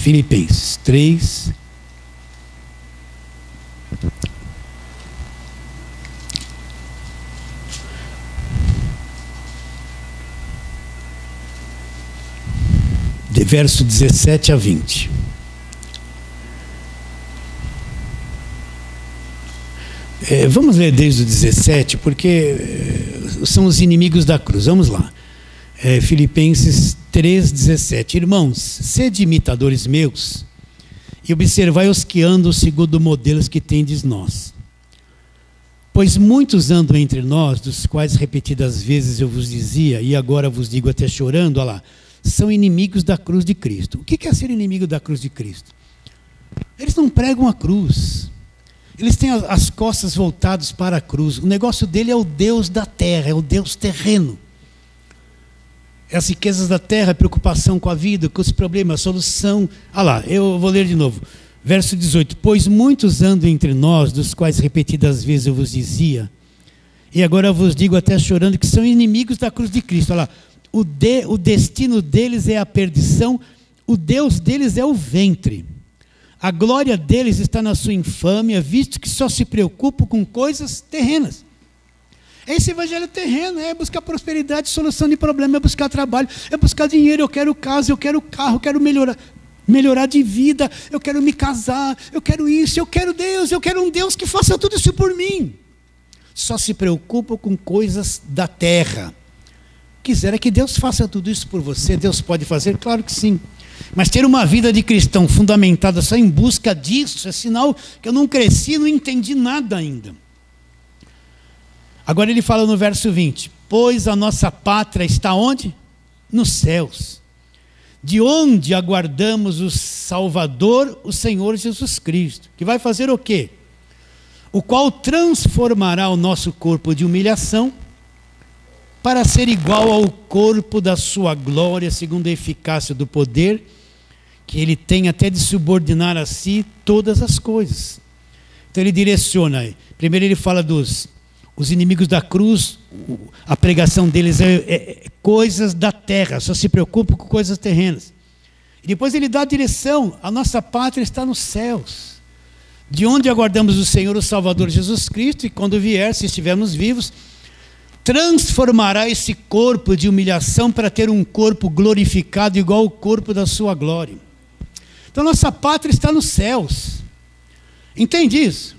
Filipenses 3. verso 17 a 20. Vamos ler desde o 17, porque são os inimigos da cruz. Vamos lá. Filipenses 3,17. Irmãos, sede imitadores meus, e observai os que andam segundo modelos que tendes nós. Pois muitos andam entre nós, dos quais repetidas vezes eu vos dizia, e agora vos digo até chorando, olha lá, são inimigos da cruz de Cristo. O que é ser inimigo da cruz de Cristo? Eles não pregam a cruz. Eles têm as costas voltadas para a cruz. O negócio dele é o Deus da terra, é o Deus terreno. É as riquezas da terra, a preocupação com a vida, com os problemas, a solução. Ah lá, eu vou ler de novo. Verso 18. Pois muitos andam entre nós, dos quais repetidas vezes eu vos dizia, e agora eu vos digo até chorando, que são inimigos da cruz de Cristo. Olha lá, o destino deles é a perdição, o Deus deles é o ventre. A glória deles está na sua infâmia, visto que só se preocupam com coisas terrenas. Esse evangelho terreno é buscar prosperidade, solução de problema, é buscar trabalho, é buscar dinheiro, eu quero casa, eu quero carro, eu quero melhorar de vida, eu quero me casar, eu quero isso, eu quero Deus, eu quero um Deus que faça tudo isso por mim. Só se preocupam com coisas da terra. Quisera que Deus faça tudo isso por você, Deus pode fazer? Claro que sim. Mas ter uma vida de cristão fundamentada só em busca disso é sinal que eu não cresci, não entendi nada ainda. Agora ele fala no verso 20, pois a nossa pátria está onde? Nos céus, de onde aguardamos o Salvador, o Senhor Jesus Cristo, que vai fazer o quê? O qual transformará o nosso corpo de humilhação para ser igual ao corpo da sua glória, segundo a eficácia do poder que ele tem até de subordinar a si todas as coisas. Então ele direciona. Primeiro ele fala os inimigos da cruz, a pregação deles é coisas da terra, só se preocupa com coisas terrenas. E depois ele dá a direção, a nossa pátria está nos céus, de onde aguardamos o Senhor, o Salvador Jesus Cristo, e quando vier, se estivermos vivos, transformará esse corpo de humilhação para ter um corpo glorificado igual ao corpo da sua glória. Então nossa pátria está nos céus. Entende isso?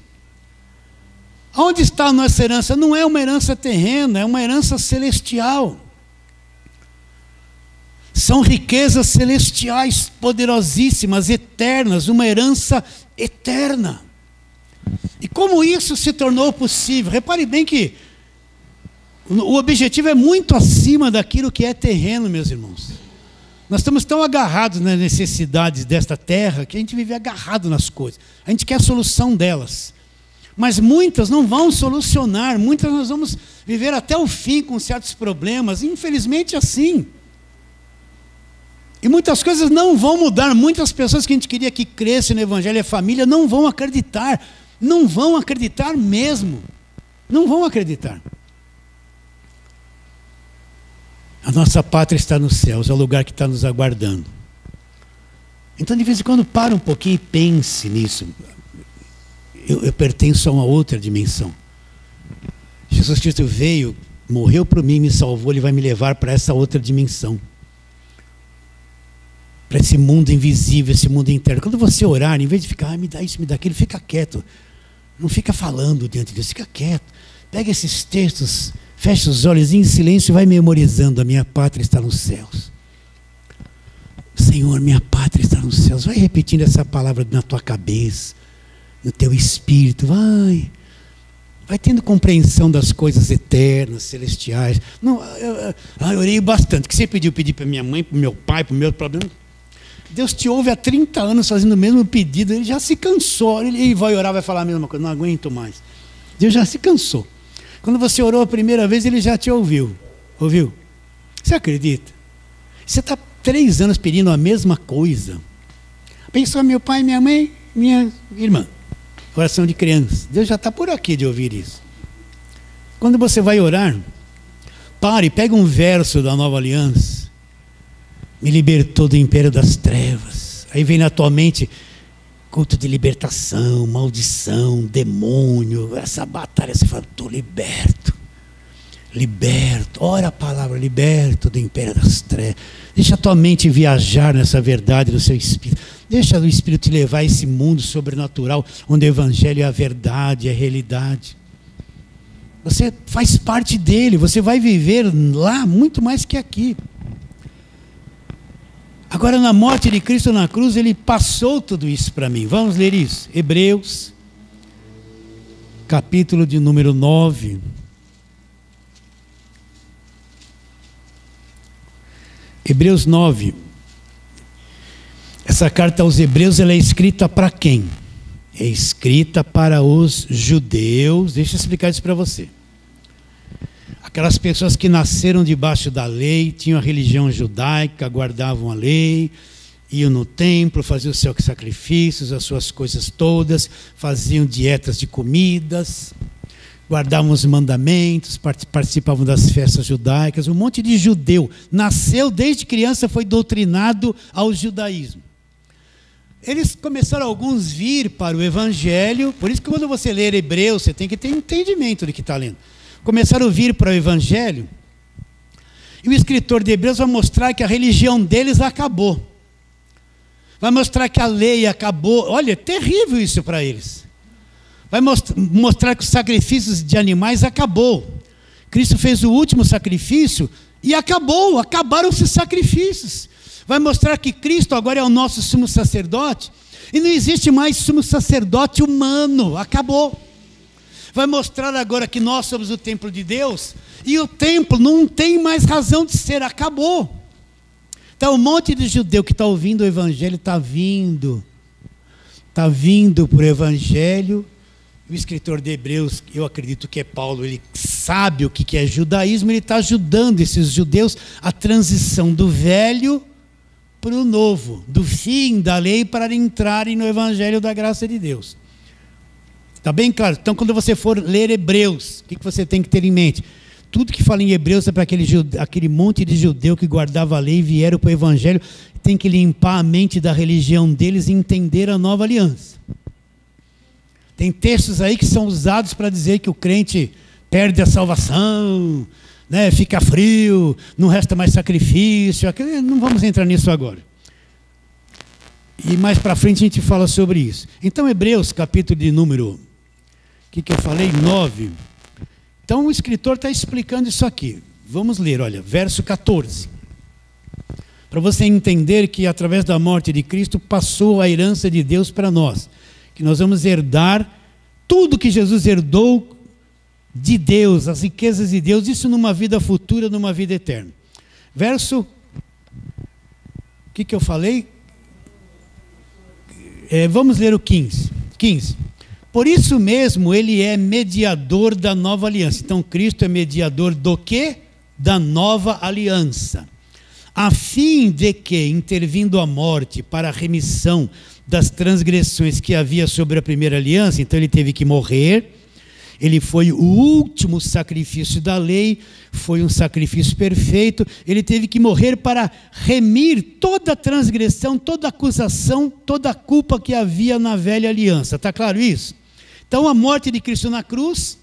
Onde está a nossa herança? Não é uma herança terrena, é uma herança celestial. São riquezas celestiais, poderosíssimas, eternas, uma herança eterna. E como isso se tornou possível? Repare bem que o objetivo é muito acima daquilo que é terreno, meus irmãos. Nós estamos tão agarrados nas necessidades desta terra que a gente vive agarrado nas coisas. A gente quer a solução delas. Mas muitas não vão solucionar, muitas nós vamos viver até o fim com certos problemas, infelizmente é assim. E muitas coisas não vão mudar, muitas pessoas que a gente queria que crescem no Evangelho e a família não vão acreditar mesmo, não vão acreditar. A nossa pátria está nos céus, é o lugar que está nos aguardando. Então de vez em quando para um pouquinho e pense nisso. Eu pertenço a uma outra dimensão. Jesus Cristo veio, morreu por mim, me salvou, Ele vai me levar para essa outra dimensão. Para esse mundo invisível, esse mundo interno. Quando você orar, em vez de ficar, me dá isso, me dá aquilo, fica quieto. Não fica falando diante de Deus, fica quieto. Pega esses textos, fecha os olhos em silêncio e vai memorizando. A minha pátria está nos céus. Senhor, minha pátria está nos céus. Vai repetindo essa palavra na tua cabeça, no teu espírito, vai tendo compreensão das coisas eternas, celestiais. Não, eu orei bastante. O que você pediu? Pedi para minha mãe, para o meu pai, para o meu problema. Deus te ouve há 30 anos fazendo o mesmo pedido, Ele já se cansou, Ele vai orar, vai falar a mesma coisa, não aguento mais. Deus já se cansou. Quando você orou a primeira vez, Ele já te ouviu. Ouviu? Você acredita? Você está 3 anos pedindo a mesma coisa. Pensou meu pai, minha mãe, minha irmã. Oração de criança. Deus já está por aqui de ouvir isso. Quando você vai orar, pare, pega um verso da Nova Aliança. Me libertou do império das trevas. Aí vem na tua mente culto de libertação, maldição, demônio, essa batalha. Você fala, estou liberto. Liberto, ora a palavra, liberto do império das trevas. Deixa a tua mente viajar nessa verdade do seu espírito. Deixa o Espírito te levar a esse mundo sobrenatural, onde o Evangelho é a verdade, é a realidade. Você faz parte dele, você vai viver lá muito mais que aqui. Agora, na morte de Cristo na cruz, ele passou tudo isso para mim. Vamos ler isso. Hebreus, capítulo de número 9. Hebreus 9. Essa carta aos Hebreus, ela é escrita para quem? É escrita para os judeus. Deixa eu explicar isso para você. Aquelas pessoas que nasceram debaixo da lei, tinham a religião judaica, guardavam a lei, iam no templo, faziam os seus sacrifícios, as suas coisas todas, faziam dietas de comidas, guardavam os mandamentos, participavam das festas judaicas. Um monte de judeu nasceu desde criança, foi doutrinado ao judaísmo. Eles começaram alguns vir para o Evangelho, por isso que quando você ler Hebreus, você tem que ter entendimento do que está lendo. Começaram a vir para o Evangelho, e o escritor de Hebreus vai mostrar que a religião deles acabou. Vai mostrar que a lei acabou. Olha, é terrível isso para eles. Vai mostrar que os sacrifícios de animais acabou. Cristo fez o último sacrifício e acabaram esses sacrifícios. Vai mostrar que Cristo agora é o nosso sumo sacerdote e não existe mais sumo sacerdote humano, acabou. Vai mostrar agora que nós somos o templo de Deus e o templo não tem mais razão de ser, acabou. Então um monte de judeu que está ouvindo o Evangelho está vindo para o Evangelho. O escritor de Hebreus, eu acredito que é Paulo, ele sabe o que é judaísmo, ele está ajudando esses judeus a transição do velho para o novo, do fim da lei para entrarem no Evangelho da graça de Deus. Está bem claro? Então, quando você for ler Hebreus, o que você tem que ter em mente? Tudo que fala em Hebreus é para aquele monte de judeu que guardava a lei e vieram para o Evangelho, tem que limpar a mente da religião deles e entender a nova aliança. Tem textos aí que são usados para dizer que o crente perde a salvação, né, fica frio, não resta mais sacrifício. Não vamos entrar nisso agora. E mais para frente a gente fala sobre isso. Então, Hebreus, capítulo de número, o que eu falei? 9. Então, o escritor está explicando isso aqui. Vamos ler, olha, verso 14. Para você entender que através da morte de Cristo passou a herança de Deus para nós. Que nós vamos herdar tudo que Jesus herdou de Deus, as riquezas de Deus, isso numa vida futura, numa vida eterna. Verso, o que eu falei? Vamos ler o 15. Por isso mesmo, ele é mediador da nova aliança. Então, Cristo é mediador do quê? Da nova aliança. A fim de que, intervindo a morte para a remissão das transgressões que havia sobre a primeira aliança, então ele teve que morrer, ele foi o último sacrifício da lei, foi um sacrifício perfeito, ele teve que morrer para remir toda a transgressão, toda a acusação, toda a culpa que havia na velha aliança, está claro isso? Então a morte de Cristo na cruz,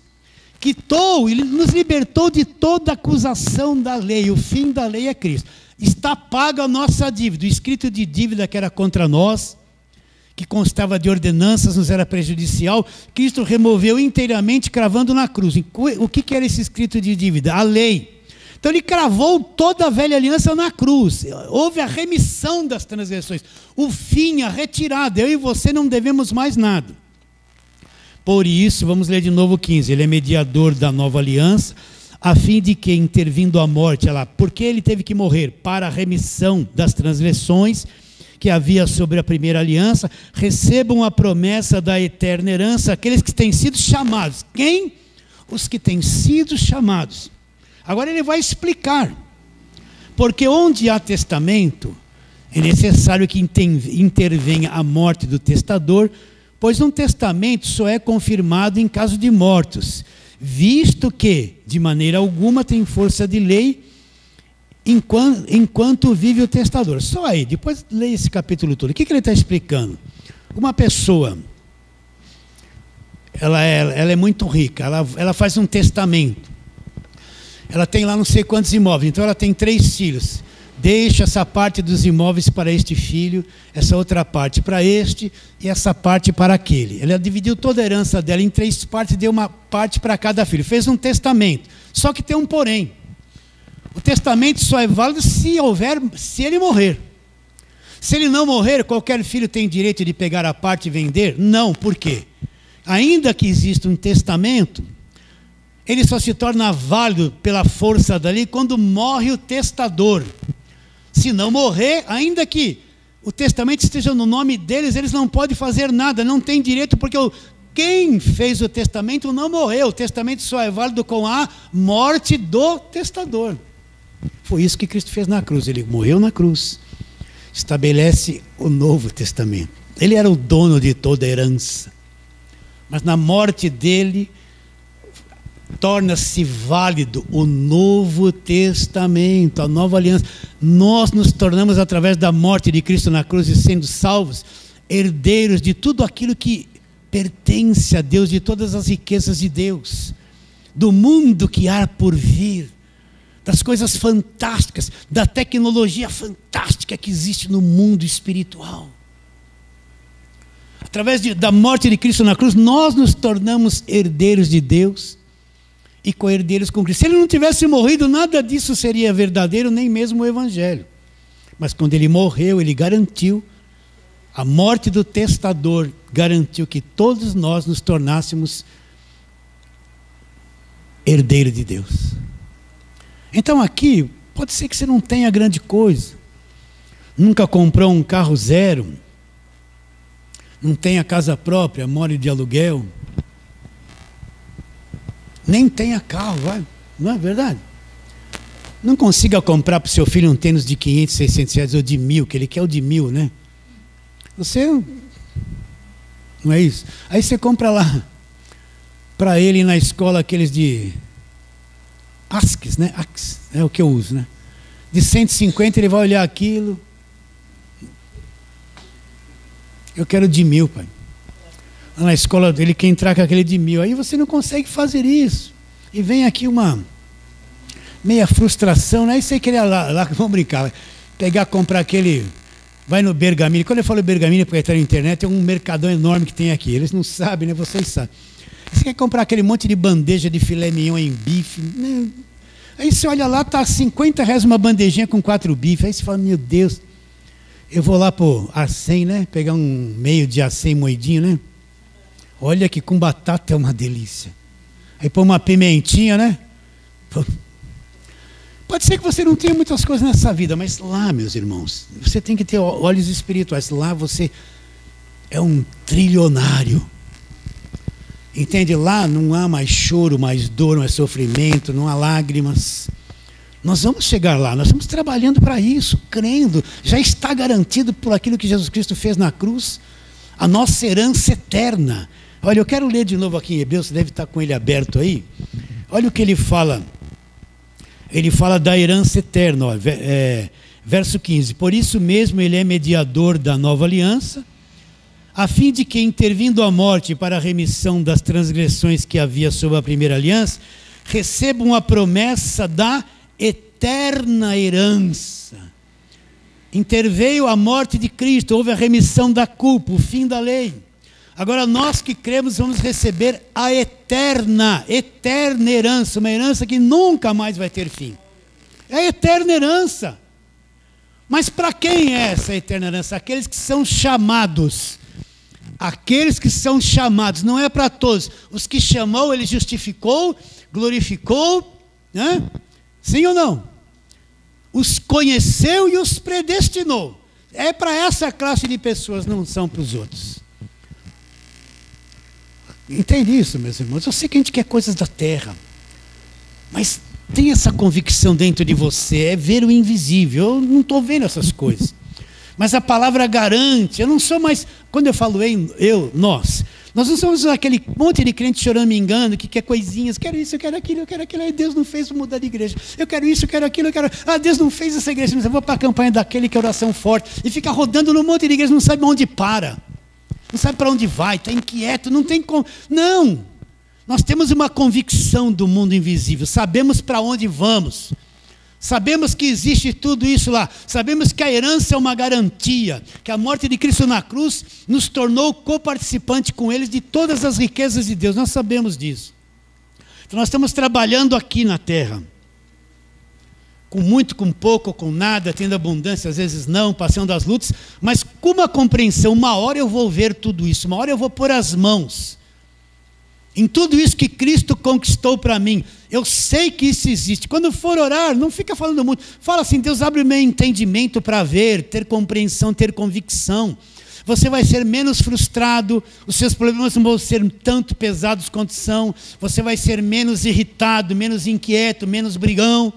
quitou, ele nos libertou de toda a acusação da lei, o fim da lei é Cristo. Está paga a nossa dívida, o escrito de dívida que era contra nós, que constava de ordenanças, nos era prejudicial, Cristo removeu inteiramente, cravando na cruz. O que era esse escrito de dívida? A lei. Então ele cravou toda a velha aliança na cruz. Houve a remissão das transgressões, o fim, a retirada. Eu e você não devemos mais nada. Por isso, vamos ler de novo o 15. Ele é mediador da nova aliança, a fim de que, intervindo a morte, porque ele teve que morrer para a remissão das transgressões que havia sobre a primeira aliança, recebam a promessa da eterna herança, aqueles que têm sido chamados. Quem? Os que têm sido chamados. Agora ele vai explicar. Porque onde há testamento, é necessário que intervenha a morte do testador, pois um testamento só é confirmado em caso de mortos, visto que, de maneira alguma, tem força de lei enquanto vive o testador. Só aí, depois leia esse capítulo todo. O que ele está explicando? Uma pessoa, ela é muito rica, ela faz um testamento. ela tem lá não sei quantos imóveis, então ela tem 3 filhos. Deixa essa parte dos imóveis para este filho, essa outra parte para este e essa parte para aquele. Ela dividiu toda a herança dela em 3 partes e deu uma parte para cada filho. Fez um testamento, só que tem um porém. O testamento só é válido se ele morrer. Se ele não morrer, qualquer filho tem direito de pegar a parte e vender? Não, por quê? Ainda que exista um testamento, ele só se torna válido pela força da lei quando morre o testador. Se não morrer, ainda que o testamento esteja no nome deles, eles não podem fazer nada, não tem direito, porque quem fez o testamento não morreu. O testamento só é válido com a morte do testador. Foi isso que Cristo fez na cruz, ele morreu na cruz. Estabelece o Novo Testamento. Ele era o dono de toda a herança. Mas na morte dele, torna-se válido o Novo Testamento, a nova aliança. Nós nos tornamos, através da morte de Cristo na cruz e sendo salvos, herdeiros de tudo aquilo que pertence a Deus, de todas as riquezas de Deus, do mundo que há por vir, das coisas fantásticas, da tecnologia fantástica que existe no mundo espiritual. Através da morte de Cristo na cruz, nós nos tornamos herdeiros de Deus e co-herdeiros com Cristo. Se ele não tivesse morrido, nada disso seria verdadeiro, nem mesmo o Evangelho. Mas quando ele morreu, ele garantiu, a morte do testador garantiu que todos nós nos tornássemos herdeiros de Deus. Então aqui, pode ser que você não tenha grande coisa, nunca comprou um carro zero, não tenha casa própria, mora de aluguel, nem tenha carro, não é verdade? Não consiga comprar para o seu filho um tênis de 500, 600 reais ou de 1.000, que ele quer o de 1.000, né? Você, não é isso? Aí você compra lá, para ele na escola aqueles de ASCII, né? ASCII, é o que eu uso, né? De 150 ele vai olhar aquilo. Eu quero de 1.000, pai. Na escola dele quer entrar com aquele de 1.000. Aí você não consegue fazer isso. E vem aqui uma meia frustração, né? Aí você queria lá vamos brincar, comprar aquele, vai no Bergamini. Quando eu falo Bergamini, porque está na internet, é um mercadão enorme que tem aqui. Eles não sabem, né? Vocês sabem. Você quer comprar aquele monte de bandeja de filé mignon em bife, né? Aí você olha lá, está R$50 uma bandejinha com 4 bifes. Aí você fala, meu Deus, eu vou lá para o Arcem, né? Pegar um meio de Arcem moidinho, né? Olha que com batata é uma delícia. Aí põe uma pimentinha, né? Pode ser que você não tenha muitas coisas nessa vida, mas lá, meus irmãos, você tem que ter olhos espirituais. Lá você é um trilionário. Entende? Lá não há mais choro, mais dor, mais sofrimento, não há lágrimas. Nós vamos chegar lá, nós estamos trabalhando para isso, crendo. Já está garantido por aquilo que Jesus Cristo fez na cruz, a nossa herança eterna. Olha, eu quero ler de novo aqui em Hebreus, você deve estar com ele aberto aí. Olha o que ele fala. Ele fala da herança eterna, ó, verso 15. Por isso mesmo ele é mediador da nova aliança, a fim de que, intervindo a morte para a remissão das transgressões que havia sob a primeira aliança, recebam a promessa da eterna herança. Interveio a morte de Cristo, houve a remissão da culpa, o fim da lei. Agora nós que cremos vamos receber a eterna herança, uma herança que nunca mais vai ter fim. É a eterna herança. Mas para quem é essa eterna herança? Aqueles que são chamados. Aqueles que são chamados, não é para todos. Os que chamou, ele justificou, glorificou, né? Sim ou não? Os conheceu e os predestinou. É para essa classe de pessoas, não são para os outros. Entende isso, meus irmãos? Eu sei que a gente quer coisas da terra, mas tem essa convicção dentro de você, é ver o invisível. Eu não estou vendo essas coisas. Mas a palavra garante, eu não sou mais, quando eu falo nós não somos aquele monte de crente choramingando, que quer coisinhas, quero isso, eu quero aquilo, aí Deus não fez mudar de igreja, eu quero isso, eu quero aquilo, Deus não fez essa igreja, mas eu vou para a campanha daquele que é oração forte, e fica rodando num monte de igreja, não sabe onde para, não sabe para onde vai, está inquieto, não tem como, não, Nós temos uma convicção do mundo invisível, sabemos para onde vamos, sabemos que existe tudo isso lá, sabemos que a herança é uma garantia, que a morte de Cristo na cruz nos tornou coparticipante com eles de todas as riquezas de Deus, nós sabemos disso. Então nós estamos trabalhando aqui na terra, com muito, com pouco, com nada, tendo abundância, às vezes não, passando as lutas, mas com uma compreensão, uma hora eu vou ver tudo isso, uma hora eu vou pôr as mãos em tudo isso que Cristo conquistou para mim. Eu sei que isso existe. Quando for orar, não fica falando muito. Fala assim, Deus, abre o meu entendimento para ver, ter compreensão, ter convicção. Você vai ser menos frustrado, os seus problemas não vão ser tanto pesados quanto são, você vai ser menos irritado, menos inquieto, menos brigão,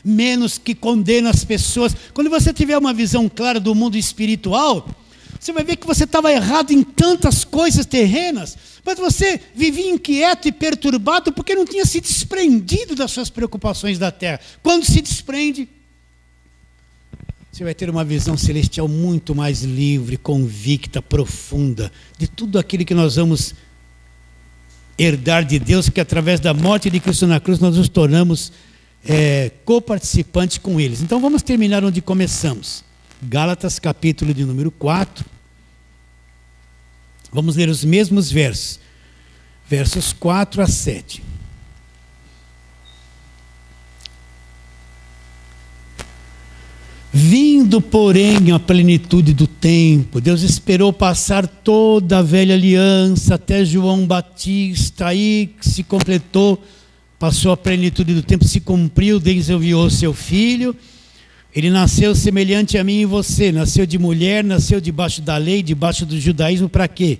menos que condena as pessoas. Quando você tiver uma visão clara do mundo espiritual, você vai ver que você estava errado em tantas coisas terrenas, mas você vivia inquieto e perturbado porque não tinha se desprendido das suas preocupações da terra. Quando se desprende, você vai ter uma visão celestial muito mais livre, convicta, profunda, de tudo aquilo que nós vamos herdar de Deus, que através da morte de Cristo na cruz nós nos tornamos coparticipantes com eles. Então vamos terminar onde começamos. Gálatas capítulo de número 4. Vamos ler os mesmos versos. Versos 4 a 7. Vindo, porém, a plenitude do tempo, Deus esperou passar toda a velha aliança até João Batista, aí se completou, passou a plenitude do tempo, se cumpriu, Deus enviou seu filho. Ele nasceu semelhante a mim e você, nasceu de mulher, nasceu debaixo da lei, debaixo do judaísmo, para quê?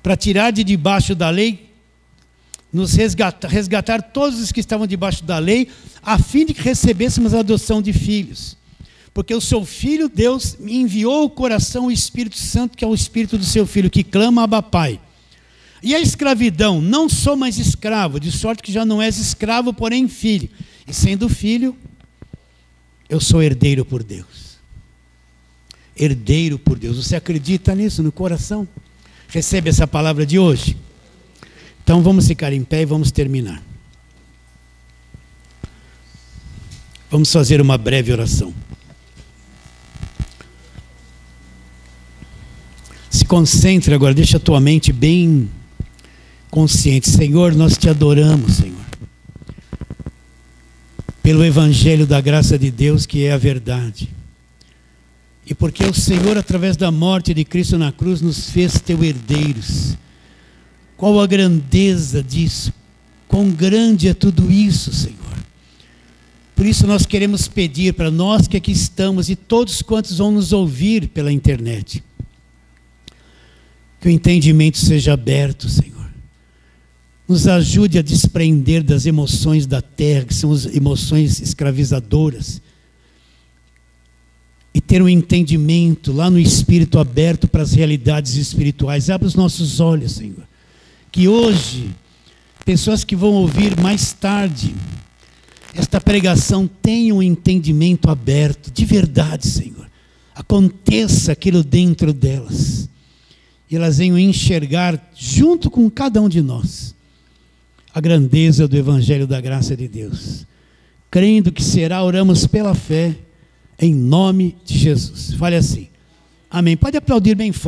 Para tirar de debaixo da lei, nos resgatar todos os que estavam debaixo da lei, a fim de que recebêssemos a adoção de filhos. Porque o seu filho, Deus, enviou o coração, o Espírito Santo, que é o Espírito do seu filho, que clama Abba Pai. E a escravidão, não sou mais escravo, de sorte que já não és escravo, porém filho. E sendo filho, eu sou herdeiro por Deus. Herdeiro por Deus. Você acredita nisso no coração? Recebe essa palavra de hoje? Então vamos ficar em pé e vamos terminar. Vamos fazer uma breve oração. Se concentre agora, deixa a tua mente bem consciente. Senhor, nós te adoramos, Senhor, pelo Evangelho da graça de Deus, que é a verdade. E porque o Senhor, através da morte de Cristo na cruz, nos fez teus herdeiros. Qual a grandeza disso? Quão grande é tudo isso, Senhor. Por isso nós queremos pedir para nós que aqui estamos e todos quantos vão nos ouvir pela internet, que o entendimento seja aberto, Senhor. Nos ajude a desprender das emoções da terra, que são as emoções escravizadoras, e ter um entendimento lá no Espírito aberto para as realidades espirituais. Abre os nossos olhos, Senhor. Que hoje, pessoas que vão ouvir mais tarde esta pregação tenham um entendimento aberto, de verdade, Senhor. Aconteça aquilo dentro delas. E elas venham enxergar, junto com cada um de nós, a grandeza do Evangelho da graça de Deus. Crendo que será, oramos pela fé, em nome de Jesus. Fale assim. Amém. Pode aplaudir bem forte.